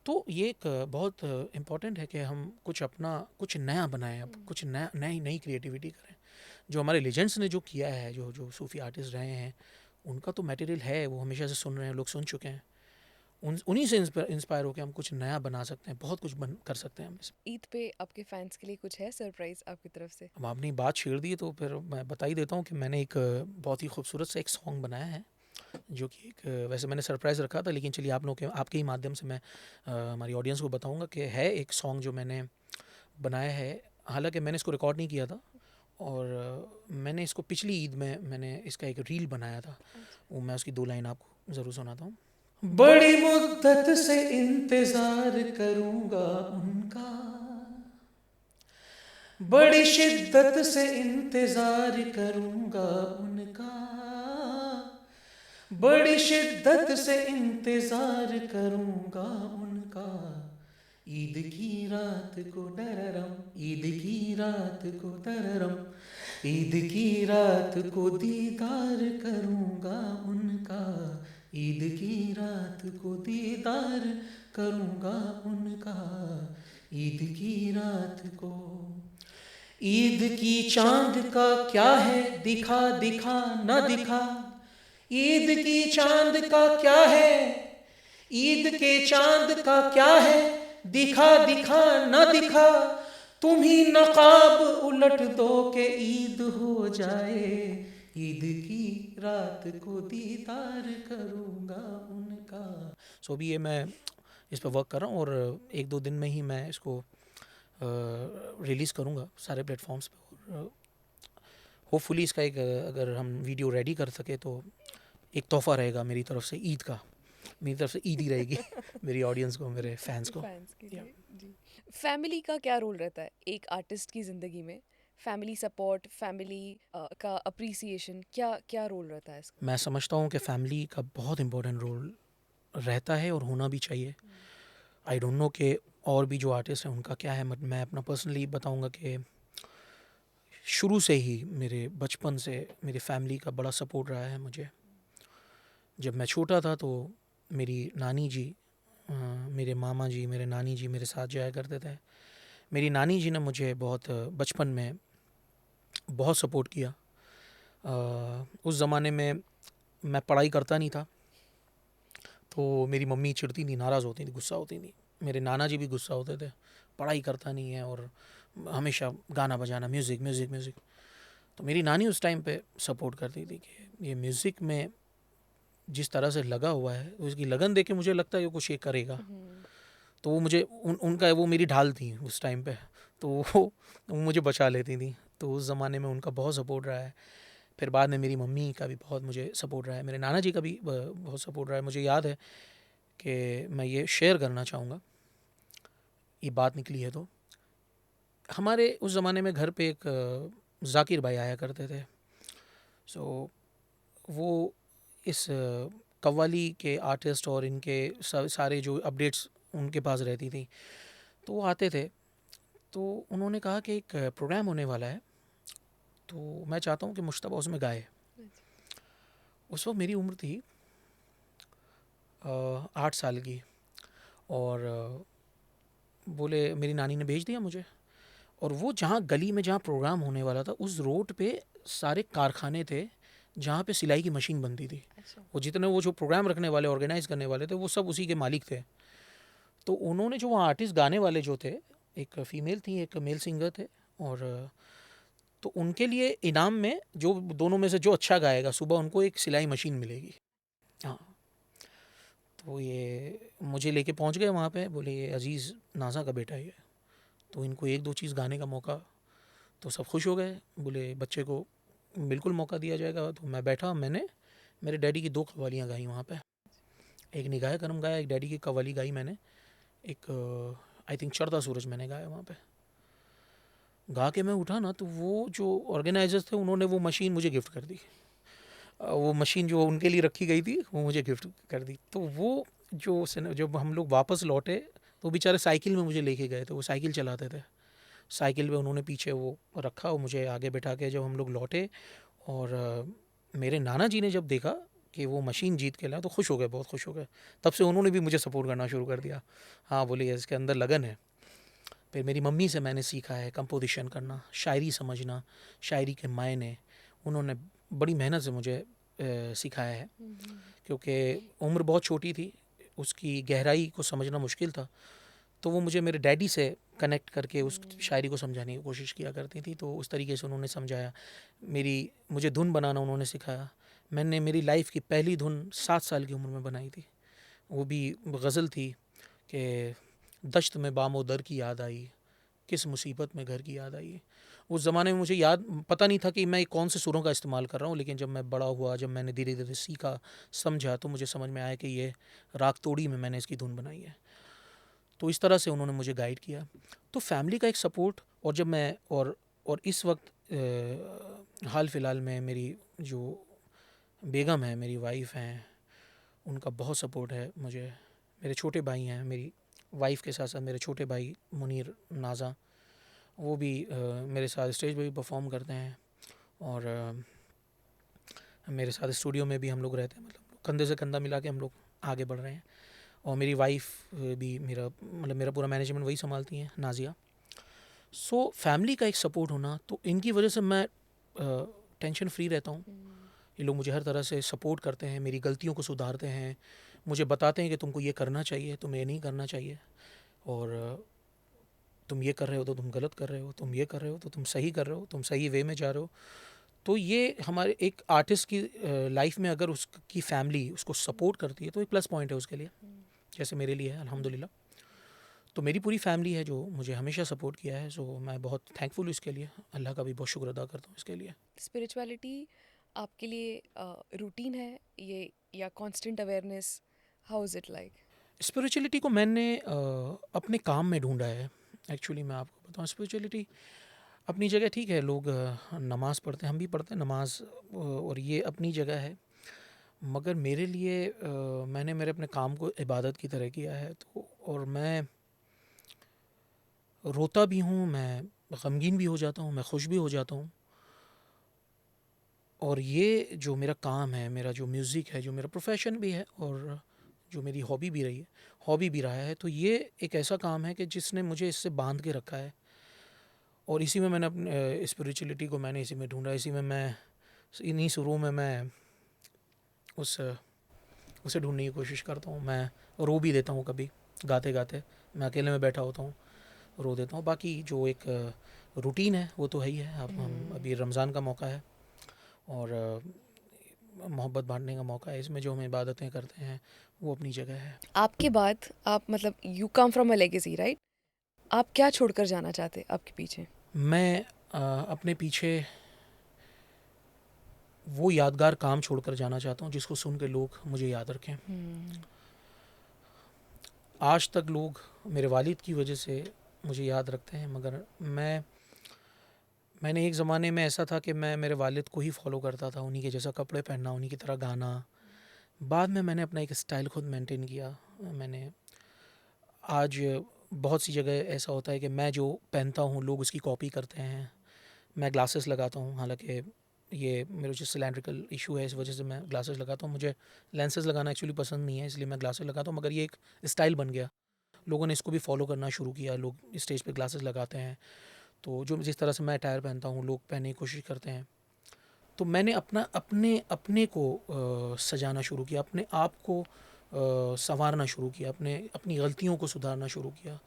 Speaker 1: तो ये एक बहुत इम्पॉर्टेंट है कि हम कुछ अपना कुछ नया बनाएं, अब कुछ नया नई नई क्रिएटिविटी करें। जो हमारे लेजेंड्स ने जो किया है, जो जो सूफ़ी आर्टिस्ट रहे हैं, उनका तो मटेरियल है, वो हमेशा से सुन रहे हैं, लोग सुन चुके हैं। उन्हीं से इंस्पायर होकर हम कुछ नया बना सकते हैं, बहुत कुछ कर सकते हैं हम इसमें।
Speaker 2: ईद पे आपके फैंस के लिए कुछ है सरप्राइज आपकी तरफ से?
Speaker 1: अब आपने बात छेड़ दी तो फिर मैं बता ही देता हूँ कि मैंने एक बहुत ही खूबसूरत सा एक सॉन्ग बनाया है, जो कि एक वैसे मैंने सरप्राइज़ रखा था, लेकिन चलिए आप लोगों के आपके ही माध्यम से मैं हमारी ऑडियंस को बताऊंगा कि है एक सॉन्ग जो मैंने बनाया है। हालांकि मैंने इसको रिकॉर्ड नहीं किया था, और मैंने इसको पिछली ईद में मैंने इसका एक रील बनाया था। वो मैं उसकी 2 लाइन आपको ज़रूर सुनाता हूँ। बड़ी मुद्दत से इंतज़ार करूँगा उनका, बड़ी शिद्दत से इंतज़ार करूँगा उनका, बड़ी शिद्दत से इंतज़ार करूँगा उनका। ईद की रात को डररम, ईद की रात को डररम, ईद की रात को दीदार करूँगा उनका, ईद की रात को दीदार करूँगा उनका, ईद की रात को। ईद की चांद का क्या है दिखा दिखा न दिखा, ईद की चांद का क्या है, ईद के चांद का क्या है दिखा दिखा न दिखा, तुम ही नकाब उलट दो के ईद हो जाए, ईद की रात को दीदार करूँगा उनका। सो अभी ये मैं इस पर वर्क कर रहा हूँ, और 1-2 दिन में ही मैं इसको रिलीज़ करूँगा सारे प्लेटफॉर्म्स पे, और होपफुली इसका एक अगर हम वीडियो रेडी कर सके तो एक तोहफ़ा रहेगा मेरी तरफ से ईद का, मेरी तरफ से ईद ही रहेगी मेरी ऑडियंस को, मेरे फैंस को।
Speaker 2: फैंस के लिए जी। फैमिली का क्या रोल रहता है एक आर्टिस्ट की ज़िंदगी में? फैमिली सपोर्ट, फैमिली का अप्रिसिएशन, क्या क्या रोल रहता है इसका?
Speaker 1: मैं समझता हूँ कि फैमिली का बहुत इम्पोर्टेंट रोल रहता है और होना भी चाहिए। आई डोंट नो कि और भी जो आर्टिस्ट हैं उनका क्या है, बट मैं अपना पर्सनली बताऊंगा कि शुरू से ही मेरे बचपन से मेरी फैमिली का बड़ा सपोर्ट रहा है मुझे। जब मैं छोटा था तो मेरी नानी जी, मेरे मामा जी, मेरे नानी जी मेरे साथ जाया करते थे। मेरी नानी जी ने मुझे बहुत बचपन में बहुत सपोर्ट किया। उस ज़माने में मैं पढ़ाई करता नहीं था, तो मेरी मम्मी चिढ़ती थी, नाराज़ होती थी, गुस्सा होती थी। मेरे नाना जी भी गुस्सा होते थे, पढ़ाई करता नहीं है और हमेशा गाना बजाना, म्यूज़िक म्यूज़िक म्यूज़िक। तो मेरी नानी उस टाइम पे सपोर्ट करती थी कि ये म्यूज़िक में जिस तरह से लगा हुआ है, उसकी लगन देख के मुझे लगता है ये कुछ ये करेगा। तो वो मुझे उनका वो मेरी ढाल थी उस टाइम पे, तो वो मुझे बचा लेती थी। तो उस ज़माने में उनका बहुत सपोर्ट रहा है। फिर बाद में मेरी मम्मी का भी बहुत मुझे सपोर्ट रहा है, मेरे नाना जी का भी बहुत सपोर्ट रहा है। मुझे याद है कि मैं ये शेयर करना चाहूँगा, ये बात निकली है तो हमारे उस ज़माने में घर पे एक जाकिर भाई आया करते थे। सो वो इस कव्वाली के आर्टिस्ट और इनके सारे जो अपडेट्स उनके पास रहती थी, तो वो आते थे। तो उन्होंने कहा कि एक प्रोग्राम होने वाला है, तो मैं चाहता हूँ कि मुश्तबा उसमें गाए। उस वक्त मेरी उम्र थी 8 साल की, और बोले मेरी नानी ने भेज दिया मुझे। और वो जहाँ गली में जहाँ प्रोग्राम होने वाला था, उस रोड पे सारे कारखाने थे जहाँ पे सिलाई की मशीन बनती थी।
Speaker 2: अच्छा।
Speaker 1: वो जितने वो जो प्रोग्राम रखने वाले, ऑर्गेनाइज करने वाले थे, वो सब उसी के मालिक थे। तो उन्होंने जो वहाँ आर्टिस्ट गाने वाले जो थे, एक फ़ीमेल थी, एक मेल सिंगर थे, और तो उनके लिए इनाम में जो दोनों में से जो अच्छा गाएगा, सुबह उनको एक सिलाई मशीन मिलेगी। हाँ, तो ये मुझे लेके पहुँच गए वहाँ पे, बोले ये अज़ीज़ नाज़ा का बेटा है ये, तो इनको एक दो चीज़ गाने का मौका। तो सब खुश हो गए, बोले बच्चे को बिल्कुल मौका दिया जाएगा। तो मैं बैठा, मैंने मेरे डैडी की 2 कव्वालियाँ गाई वहाँ पे। एक निगाहे करम गाया, एक डैडी की कव्वाली गाई मैंने, एक आई थिंक चढ़ता सूरज मैंने गाया वहाँ पे। गा के मैं उठा ना, तो वो जो ऑर्गेनाइजर्स थे उन्होंने वो मशीन मुझे गिफ्ट कर दी। वो मशीन जो उनके लिए रखी गई थी वो मुझे गिफ्ट कर दी। तो वो जब हम लोग वापस लौटे, तो बेचारे साइकिल में मुझे लेके गए थे, वो साइकिल चलाते थे। साइकिल पे उन्होंने पीछे वो रखा और मुझे आगे बैठा के जब हम लोग लौटे, और मेरे नाना जी ने जब देखा कि वो मशीन जीत के लाया, तो खुश हो गए, बहुत खुश हो गए। तब से उन्होंने भी मुझे सपोर्ट करना शुरू कर दिया। हाँ, बोले इसके अंदर लगन है। फिर मेरी मम्मी से मैंने सीखा है कंपोजिशन करना, शायरी समझना, शायरी के मायने। उन्होंने बड़ी मेहनत से मुझे सिखाया है, क्योंकि उम्र बहुत छोटी थी, उसकी गहराई को समझना मुश्किल था। तो वो मुझे मेरे डैडी से कनेक्ट करके उस शायरी को समझाने की कोशिश किया करती थी, तो उस तरीके से उन्होंने समझाया। मुझे धुन बनाना उन्होंने सिखाया। मैंने मेरी लाइफ की पहली धुन 7 साल की उम्र में बनाई थी। वो भी गज़ल थी कि दश्त में बामो दर की याद आई, किस मुसीबत में घर की याद आई। उस ज़माने में मुझे याद पता नहीं था कि मैं कौन से सुरों का इस्तेमाल कर रहा हूँ, लेकिन जब मैं बड़ा हुआ, जब मैंने धीरे धीरे सीखा, समझा, तो मुझे समझ में आया कि ये राग तोड़ी में मैंने इसकी धुन बनाई है। तो इस तरह से उन्होंने मुझे गाइड किया। तो फैमिली का एक सपोर्ट, और जब मैं और इस वक्त हाल फिलहाल में मेरी जो बेगम है, मेरी वाइफ़ हैं, उनका बहुत सपोर्ट है मुझे। मेरे छोटे भाई हैं, मेरी वाइफ़ के साथ साथ मेरे छोटे भाई मुनीर, नाज़ा, वो भी मेरे साथ स्टेज पे भी परफॉर्म करते हैं, और मेरे साथ स्टूडियो में भी हम लोग रहते हैं। मतलब कंधे से कंधा मिला के हम लोग आगे बढ़ रहे हैं। और मेरी वाइफ़ भी मेरा पूरा मैनेजमेंट वही संभालती हैं, नाज़िया। सो फैमिली का एक सपोर्ट होना, तो इनकी वजह से मैं टेंशन फ्री रहता हूँ। ये लोग मुझे हर तरह से सपोर्ट करते हैं, मेरी गलतियों को सुधारते हैं, मुझे बताते हैं कि तुमको ये करना चाहिए, तुम्हें ये नहीं करना चाहिए, और तुम ये कर रहे हो तो तुम गलत कर रहे हो, तुम ये कर रहे हो तो तुम सही कर रहे हो, तुम सही वे में जा रहे हो। तो ये हमारे एक आर्टिस्ट की लाइफ में अगर उसकी फैमिली उसको सपोर्ट करती है, तो एक प्लस पॉइंट है उसके लिए, जैसे मेरे लिए है, अल्हम्दुलिल्लाह। तो मेरी पूरी फैमिली है जो मुझे हमेशा सपोर्ट किया है, सो मैं बहुत थैंकफुल हूँ इसके लिए। अल्लाह का भी बहुत शुक्र अदा करता हूँ इसके लिए।
Speaker 2: स्पिरिचुअलिटी आपके लिए रूटीन है ये या constant awareness? How is it like?
Speaker 1: Spirituality को मैंने अपने काम में ढूंढा है। एक्चुअली मैं आपको बताऊँ, स्पिरिचुअलिटी अपनी जगह ठीक है, लोग नमाज़ पढ़ते हैं, हम भी पढ़ते हैं नमाज, और ये अपनी जगह है। मगर मेरे लिए मैंने मेरे अपने काम को इबादत की तरह किया है, तो और मैं रोता भी हूँ, मैं गमगीन भी हो जाता हूँ, मैं खुश भी हो जाता हूँ। और ये जो मेरा काम है, मेरा जो म्यूज़िक है, जो मेरा प्रोफेशन भी है और जो मेरी हॉबी भी रही है, हॉबी भी रहा है, तो ये एक ऐसा काम है कि जिसने मुझे इससे बांध के रखा है। और इसी में मैंने अपने स्पिरिचुअलिटी को मैंने इसी में ढूंढा, इसी में मैं इन्हीं सुरों में मैं उस उसे ढूंढने की कोशिश करता हूँ। मैं रो भी देता हूँ कभी गाते गाते, मैं अकेले में बैठा होता हूँ, रो देता हूँ। बाकी जो एक रूटीन है वो तो है ही है। अब हम अभी रमज़ान का मौका है और मोहब्बत बांटने का मौका है, इसमें जो हम इबादतें करते हैं वो अपनी जगह है।
Speaker 2: आपके बाद आप मतलब you come from a legacy, right? आप क्या छोड़कर जाना चाहते आपके पीछे?
Speaker 1: मैं अपने पीछे वो यादगार काम छोड़कर जाना चाहता हूँ जिसको सुन के लोग मुझे याद रखें। आज तक लोग मेरे वालिद की वजह से मुझे याद रखते हैं, मगर मैंने एक ज़माने में ऐसा था कि मैं मेरे वालिद को ही फॉलो करता था, उन्हीं के जैसा कपड़े पहनना, उन्हीं की तरह गाना। बाद में मैंने अपना एक स्टाइल खुद मेंटेन किया। मैंने आज बहुत सी जगह ऐसा होता है कि मैं जो पहनता हूँ लोग उसकी कॉपी करते हैं। मैं ग्लासेस लगाता हूँ, हालांकि ये मेरे जो सिलेंड्रिकल इशू है इस वजह से मैं ग्लासेस लगाता हूँ। मुझे लेंसेज लगाना एक्चुअली पसंद नहीं है, इसलिए मैं ग्लासेस लगाता हूँ, मगर ये एक स्टाइल बन गया। लोगों ने इसको भी फॉलो करना शुरू किया, लोग स्टेज पे ग्लासेस लगाते हैं। तो जो जिस तरह से मैं अटायर पहनता हूँ लोग पहनने की कोशिश करते हैं। तो मैंने अपना अपने अपने को सजाना शुरू किया, अपने आप को संवारना शुरू किया, अपनी गलतियों को सुधारना शुरू किया।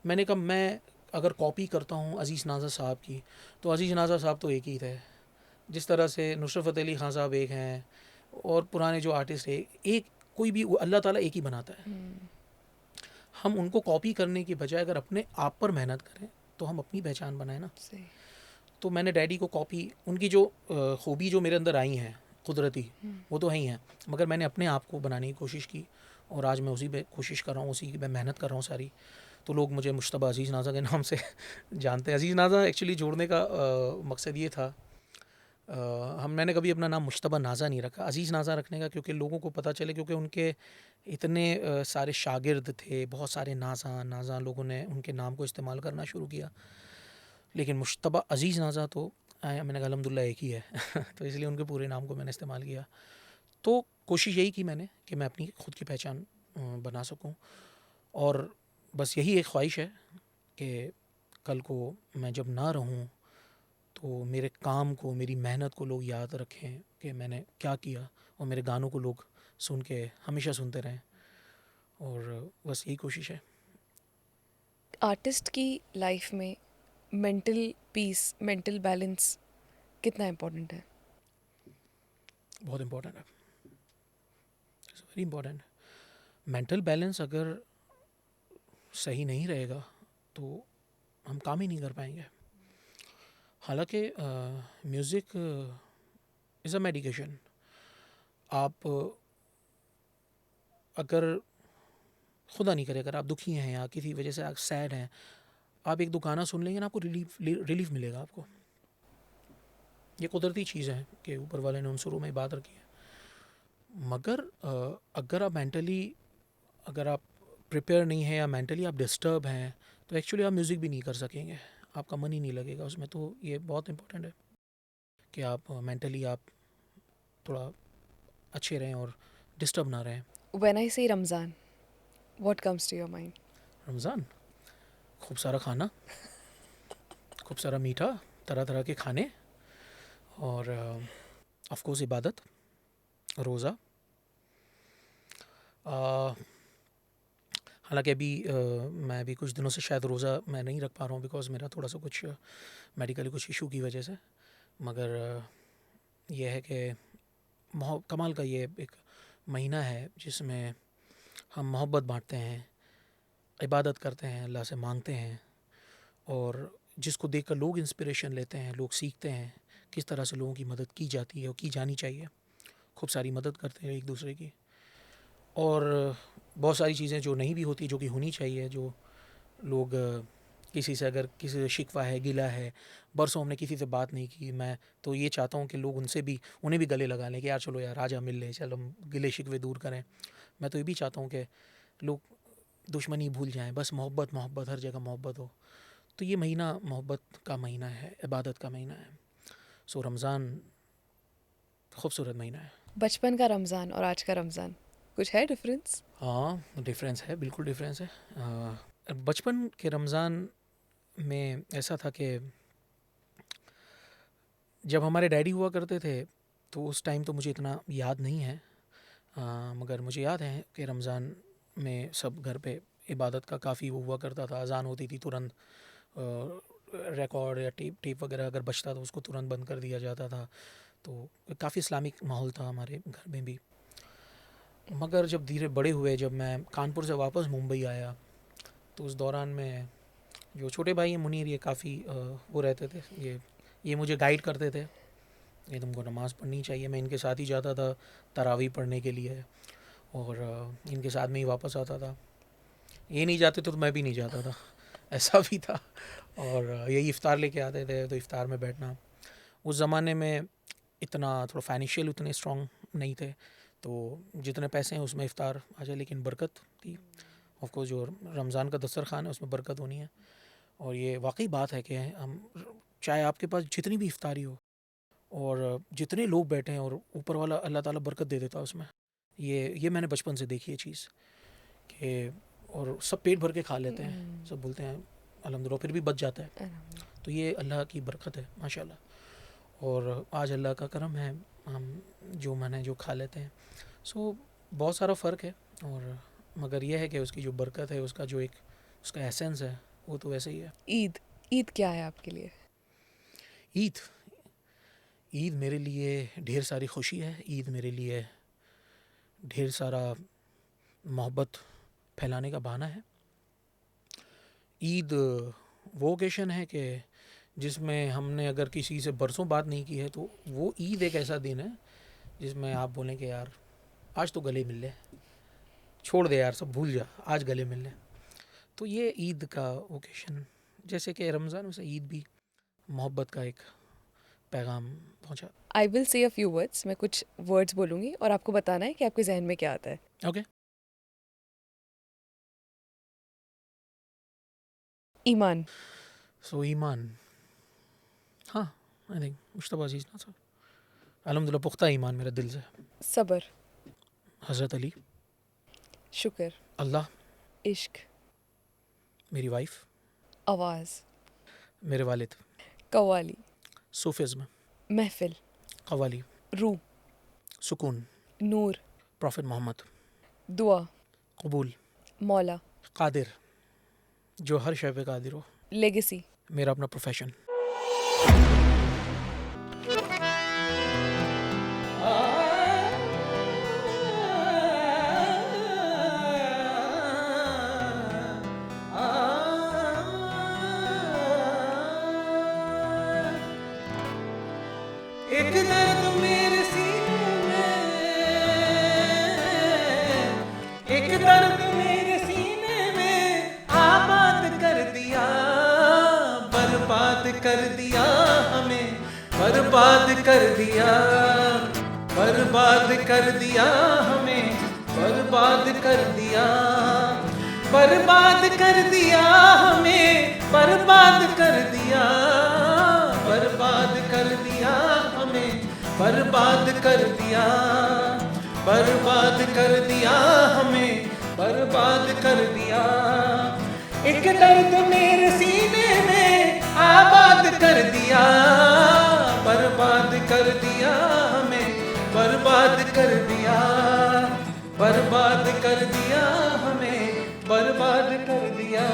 Speaker 1: मैंने कहा मैं अगर कॉपी करता हूँ अज़ीज़ नाज़ा साहब की, तो अज़ीज़ नाज़ा साहब तो एक ही थे। जिस तरह से नुसरत फ़तेह अली ख़ान साहब एक हैं और पुराने जो आर्टिस्ट है एक, कोई भी अल्लाह ताला एक ही बनाता है। हम उनको कॉपी करने की बजाय अगर अपने आप पर मेहनत करें तो हम अपनी पहचान बनाएं ना।
Speaker 2: सही।
Speaker 1: तो मैंने डैडी को कॉपी, उनकी जो खूबी जो मेरे अंदर आई हैं कुदरती, वो तो है ही हैं, मगर मैंने अपने आप को बनाने की कोशिश की और आज मैं उसी पे कोशिश कर रहा हूँ, उसी पे मेहनत कर रहा हूँ सारी। तो लोग मुझे मुश्तबा अज़ीज़ नाज़ा के नाम से जानते हैं। अज़ीज़ नाज़ा एक्चुअली जोड़ने का मकसद ये था, मैंने कभी अपना नाम मुश्तबा नाज़ा नहीं रखा, अज़ीज़ नाज़ा रखने का, क्योंकि लोगों को पता चले, क्योंकि उनके इतने सारे शागिर्द थे, बहुत सारे नाज़ा नाज़ा लोगों ने उनके नाम को इस्तेमाल करना शुरू किया। लेकिन मुश्तबा अज़ीज़ नाज़ा तो मैंने कहा अल्हम्दुलिल्लाह एक ही है तो इसलिए उनके पूरे नाम को मैंने इस्तेमाल किया। तो कोशिश यही की मैंने कि मैं अपनी खुद की पहचान बना सकूं। और बस यही एक ख्वाहिश है कि कल को मैं जब ना रहूं तो मेरे काम को, मेरी मेहनत को लोग याद रखें कि मैंने क्या किया, और मेरे गानों को लोग सुन के हमेशा सुनते रहें। और बस यही कोशिश है।
Speaker 2: आर्टिस्ट की लाइफ में मेंटल पीस, मेंटल बैलेंस कितना इम्पोर्टेंट है?
Speaker 1: बहुत इम्पोर्टेंट है, it's very important. Mental balance अगर सही नहीं रहेगा तो हम काम ही नहीं कर पाएंगे। हालांकि म्यूज़िक इज़ अ मेडिकेशन। आप अगर खुदा नहीं करे, अगर आप दुखी हैं या किसी वजह से आप सैड हैं, आप एक दो गाना सुन लेंगे ना, आपको रिलीफ मिलेगा आपको। ये कुदरती चीज़ है कि ऊपर वाले ने उन सुरों में बात रखी है। मगर अगर आप मेंटली, अगर आप प्रिपेयर नहीं हैं या मेंटली आप डिस्टर्ब हैं, तो एक्चुअली आप म्यूज़िक भी नहीं कर सकेंगे, आपका मन ही नहीं लगेगा उसमें। तो ये बहुत इंपॉर्टेंट है कि आप मेंटली आप थोड़ा अच्छे रहें और डिस्टर्ब ना रहें।
Speaker 2: When I say Ramzan, what comes to your mind?
Speaker 1: Ramzan, खूब सारा खाना, खूब सारा मीठा, तरह तरह के खाने, और ऑफ कोर्स इबादत, रोज़ा। हालांकि अभी मैं अभी कुछ दिनों से शायद रोज़ा मैं नहीं रख पा रहा हूँ, बिकॉज़ मेरा थोड़ा सा कुछ मेडिकली कुछ इशू की वजह से। मगर यह है कि कमाल का ये एक महीना है जिसमें हम मोहब्बत बांटते हैं, इबादत करते हैं, अल्लाह से मांगते हैं, और जिसको देखकर लोग इंस्पिरेशन लेते हैं, लोग सीखते हैं किस तरह से लोगों की मदद की जाती है और की जानी चाहिए। खूब सारी मदद करते हैं एक दूसरे की, और बहुत सारी चीज़ें जो नहीं भी होती, जो कि होनी चाहिए, जो लोग किसी से अगर किसी से शिकवा है, गिला है, बरसों हमने किसी से बात नहीं की, मैं तो ये चाहता हूँ कि लोग उनसे भी उन्हें भी गले लगा लें कि यार चलो यार आजा मिल ले, चलो हम गिले शिकवे दूर करें। मैं तो ये भी चाहता हूँ कि लोग दुश्मनी भूल जाएं, बस मोहब्बत मोहब्बत, हर जगह मोहब्बत हो। तो ये महीना मोहब्बत का महीना है, इबादत का महीना है। सो रमज़ान खूबसूरत महीना है।
Speaker 2: बचपन का रमज़ान और आज का रमज़ान कुछ है डिफरेंस?
Speaker 1: हाँ, डिफरेंस है, बिल्कुल डिफरेंस है। बचपन के रमज़ान में ऐसा था कि जब हमारे डैडी हुआ करते थे तो उस टाइम तो मुझे इतना याद नहीं है, मगर मुझे याद है कि रमज़ान में सब घर पे इबादत का काफ़ी वो हुआ करता था। अज़ान होती थी तुरंत रिकॉर्ड या टेप टेप वगैरह अगर बजता तो उसको तुरंत बंद कर दिया जाता था। तो काफ़ी इस्लामिक माहौल था हमारे घर में भी। मगर जब धीरे बड़े हुए, जब मैं कानपुर से वापस मुंबई आया तो उस दौरान में जो छोटे भाई हैं मुनीर, ये काफ़ी वो रहते थे, ये मुझे गाइड करते थे, ये तुमको नमाज़ पढ़नी चाहिए। मैं इनके साथ ही जाता था तरावी पढ़ने के लिए और इनके साथ में ही वापस आता था। ये नहीं जाते तो मैं भी नहीं जाता था, ऐसा भी था। और यही इफ़्तार लेके आते थे तो इफ़्तार में बैठना। उस ज़माने में इतना थोड़ा फाइनेंशियल उतने स्ट्रॉन्ग नहीं थे, तो जितने पैसे हैं उसमें इफ़्तार आ जाए, लेकिन बरकत थी। ऑफ कोर्स जो रमज़ान का दस्तरखान है उसमें बरकत होनी है। और ये वाकई बात है कि हम, चाहे आपके पास जितनी भी इफ़्तारी हो और जितने लोग बैठे हैं, और ऊपर वाला अल्लाह ताला बरकत दे देता है उसमें। ये मैंने बचपन से देखी है चीज़ कि, और सब पेट भर के खा लेते हैं, सब बोलते हैं अल्हम्दुलिल्लाह, फिर भी बच जाता है। तो ये अल्लाह की बरकत है माशाल्लाह। और आज अल्लाह का करम है, हम जो मन है जो खा लेते हैं। सो बहुत सारा फ़र्क है, और मगर यह है कि उसकी जो बरकत है, उसका जो एक उसका एसेंस है, वो तो वैसे ही है।
Speaker 2: ईद ईद क्या है आपके लिए?
Speaker 1: ईद ईद मेरे लिए ढेर सारी खुशी है। ईद मेरे लिए ढेर सारा मोहब्बत फैलाने का बहाना है। ईद वो ओकेशन है कि जिसमें हमने अगर किसी से बरसों बात नहीं की है, तो वो ईद एक ऐसा दिन है जिसमें आप बोलें कि यार आज तो गले मिल ले, छोड़ दे यार सब भूल जा, आज गले मिल ले। तो ये ईद का ओकेशन, जैसे कि रमज़ान, वैसे ईद भी मोहब्बत का एक पैगाम पहुंचा।
Speaker 2: I will say a few words, मैं कुछ वर्ड्स बोलूँगी और आपको बताना है कि आपके जहन में क्या आता है।
Speaker 1: ओके।
Speaker 2: ईमान।
Speaker 1: सो ईमान, हाँ, आई थिंक मुश्तबा अजीज़ ना सर, अल्हम्दुलिल्लाह पुख्ता ईमान मेरा दिल से।
Speaker 2: सब्र।
Speaker 1: हज़रत अली,
Speaker 2: शुक्र।
Speaker 1: अल्लाह,
Speaker 2: इश्क।
Speaker 1: मेरी वाइफ,
Speaker 2: आवाज़।
Speaker 1: मेरे वालिद,
Speaker 2: कव्वाली।
Speaker 1: सूफिज़्म,
Speaker 2: महफिल।
Speaker 1: कव्वाली,
Speaker 2: रूह।
Speaker 1: सुकून,
Speaker 2: नूर।
Speaker 1: प्रॉफिट मोहम्मद,
Speaker 2: दुआ।
Speaker 1: कबूल,
Speaker 2: मौला।
Speaker 1: कादिर, जो हर शय पे कादिर हो,
Speaker 2: लेगेसी।
Speaker 1: मेरा अपना प्रोफेशन। एक दर्द मेरे सीने में, एक दर्द मेरे सीने में आबाद कर दिया, बर्बाद कर दिया हमें, बर्बाद कर दिया, बर्बाद कर दिया हमें, बर्बाद कर दिया, बर्बाद कर दिया हमें, बर्बाद कर दिया, बर्बाद कर दिया हमें, बर्बाद कर दिया, बर्बाद कर दिया हमें, बर्बाद कर दिया। एक दर्द मेरे सीने में आबाद कर दिया, बर्बाद कर दिया हमें, बर्बाद कर दिया, बर्बाद कर दिया हमें, बर्बाद कर दिया।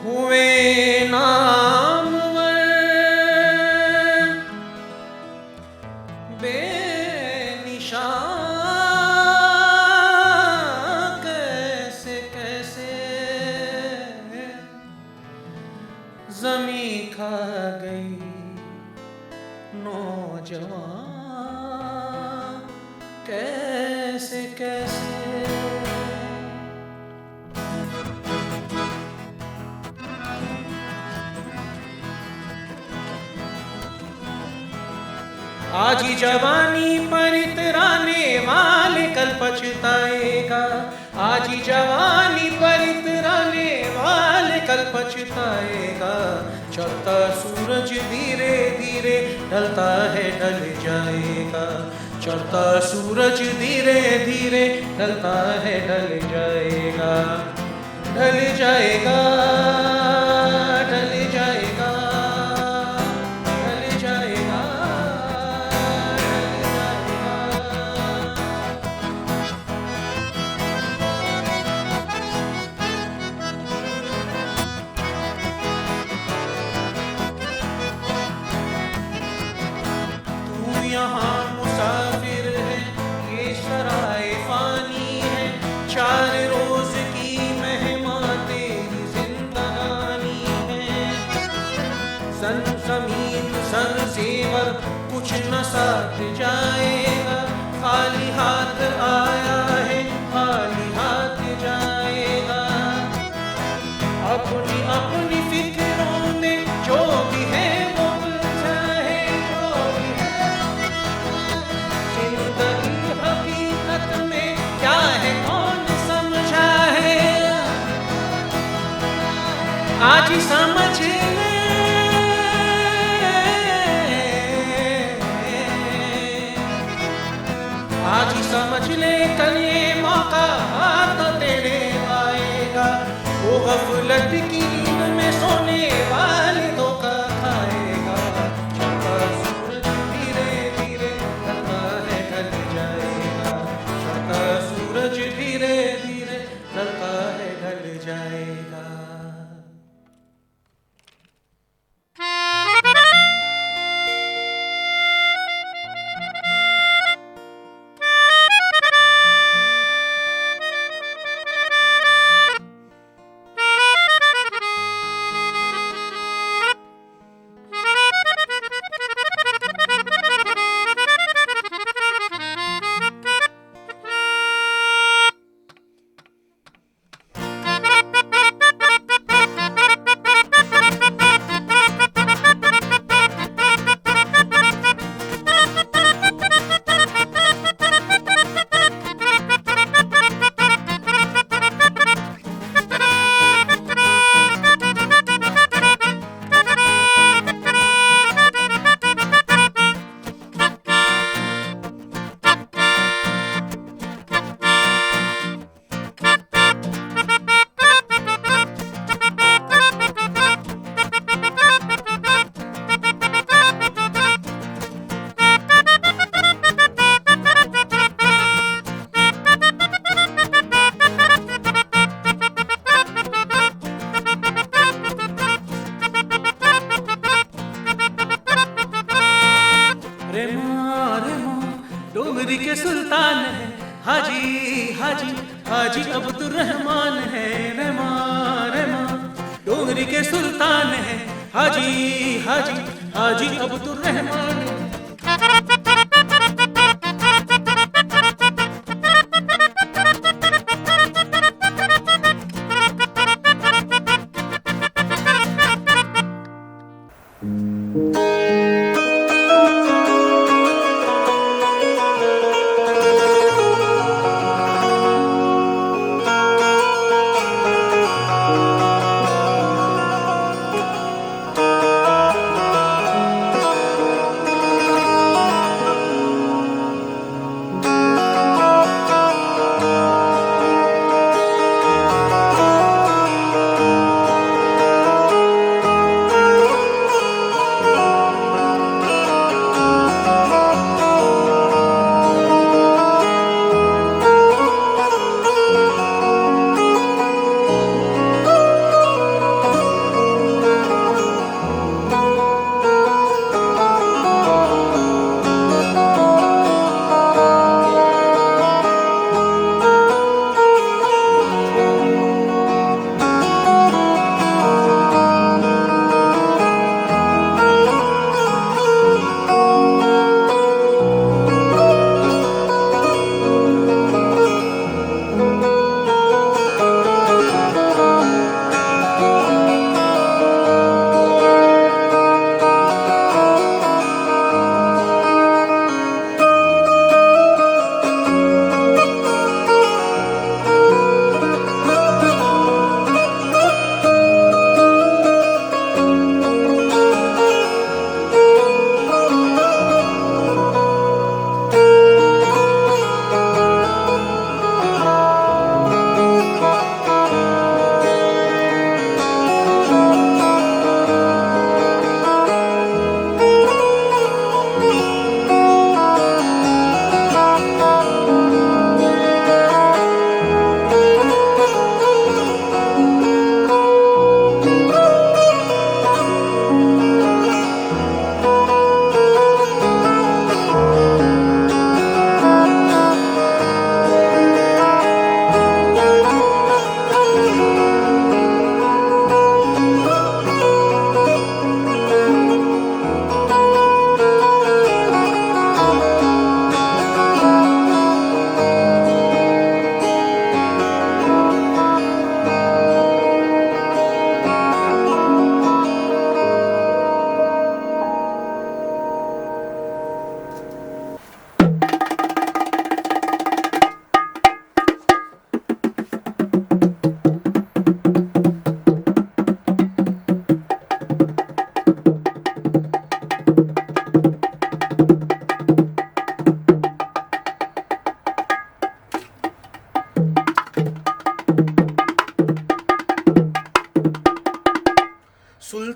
Speaker 1: हुए नामवर बेनिशान, कैसे कैसे ज़मीं खा गई नौजवान कैसे कैसे। आज ही जवानी पर इतराने वाले कल पछताएगा, आज ही जवानी पर इतराने वाले कल पछताएगा। चढ़ता सूरज धीरे धीरे ढलता है ढल जाएगा, चढ़ता सूरज धीरे धीरे ढलता है ढल जाएगा, ढल जाएगा, ढल जाएगा, ढल जाएगा, ढल जाएगा। तू यहाँ मुसाफिर है, ये सराय फानी है, चार रोज की मेहमान तेरी जिंदगानी है। सन समीन सन सेवर कुछ न साथ जाएगा, खाली हाथ आया है खाली हाथ जाएगा। अपनी अपनी फिक्रों में जो भी है वो उलझा है, जो भी है जिंदगी हकीकत में क्या है कौन समझा है। आज ही समझ ले, आज ही समझ ले, कल ये मौका हाथ तेरे आएगा। वो गफलत की नींद में सोने वाले धोखा खाएगा। चढ़ता सूरज धीरे धीरे ढलता है ढल जाएगा, चढ़ता सूरज धीरे धीरे ढलता है ढल जाएगा। डोंगरी के सुल्तान है हाजी हाजी हाजी अब्दुर्रहमान है। रहमान रहमान डोंगरी के सुल्तान है हाजी हाजी हाजी अब्दुर्रहमान।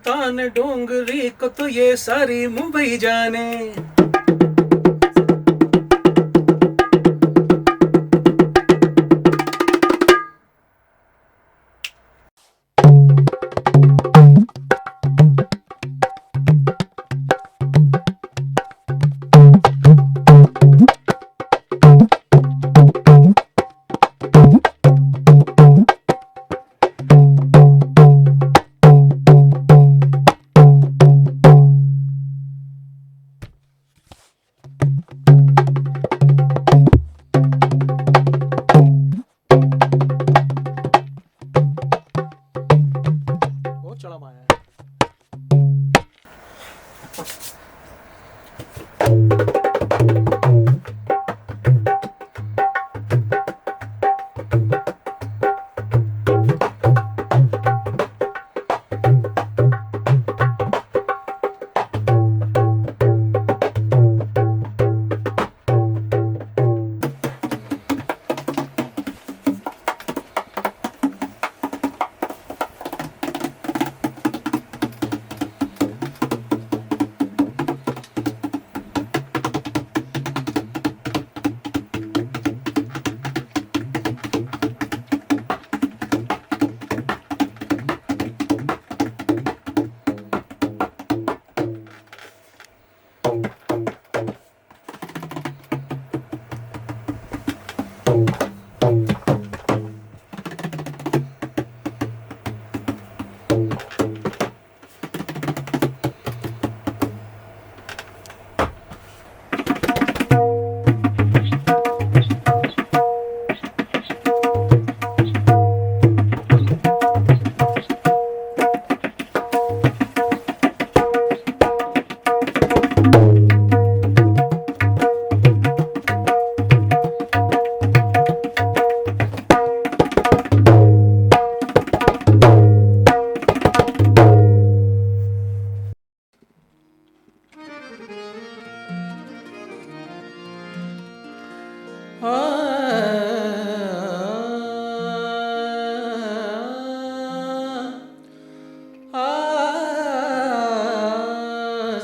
Speaker 1: सुल्तान डोंगरी को तो ये सारी मुंबई जाने। चढ़ा माया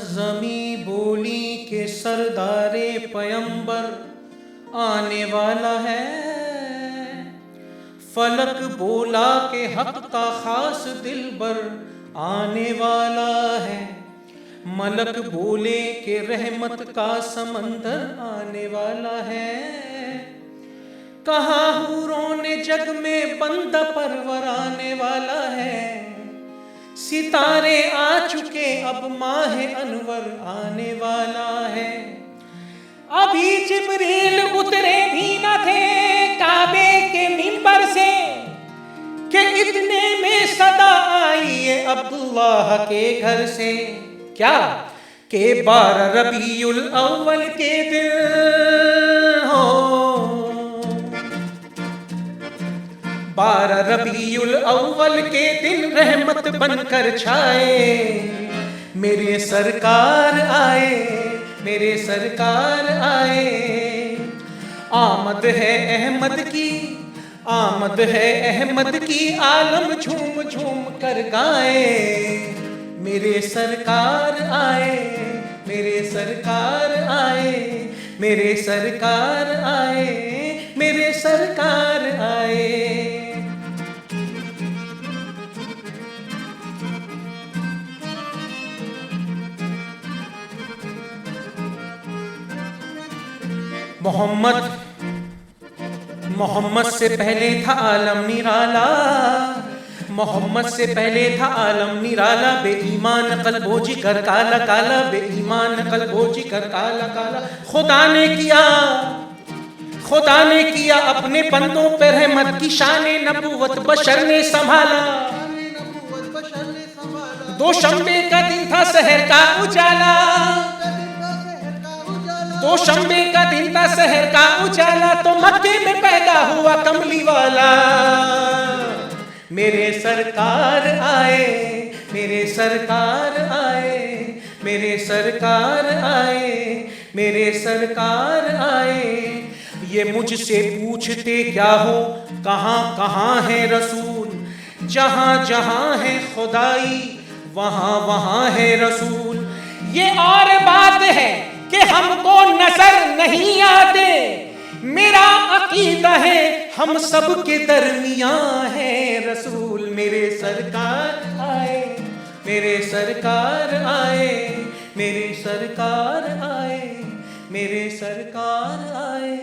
Speaker 1: जमी बोली के सरदारे पयंबर आने वाला है। फलक बोला के हक का खास दिलबर आने वाला है। मलक बोले के रहमत का समंदर आने वाला है। कहा हूरों ने जग में बंदा परवर आने वाला है। सितारे आ चुके अब माह अनवर आने वाला है। अभी जिब्रील उतरे भी न थे काबे के मिंबर से कि इतने में सदा आई है अब्दुल्लाह के घर से। क्या के 12 रबीउल अव्वल के दिन हो, 12 रबीउल अव्वल के दिन रहमत बनकर छाए। मेरे सरकार आए, मेरे सरकार आए। आमद है अहमद की, आमद है अहमद की, आलम झूम झूम कर गाए। मेरे सरकार आए, मेरे सरकार आए, मेरे सरकार आए, मेरे सरकार आए। मोहम्मद मोहम्मद से पहले था आलम निराला, मोहम्मद से पहले था आलम निराला। बेईमान कल्बो जिगर काला काला, बेईमान कल्बो जिगर काला काला। खुदा ने किया अपने बंदों पर रहमत की शान नबूवत बशर ने संभाला। दो शंबे का दिन था शहर का उजाला, दो शंबे का दिन था शहर का उजाला। तो मक्के में पैदा हुआ कमली वाला। मेरे सरकार आए, मेरे सरकार आए, मेरे सरकार आए, मेरे सरकार आए। ये मुझसे पूछते क्या हो, कहाँ कहाँ है रसूल। जहाँ जहाँ है खुदाई
Speaker 3: वहाँ वहाँ है रसूल। ये और बात है कि हमको नजर नहीं आते, मेरा अकीदा है हम सब के दरमियां है रसूल। मेरे सरकार आए, मेरे सरकार आए, मेरे सरकार आए, मेरे सरकार आए।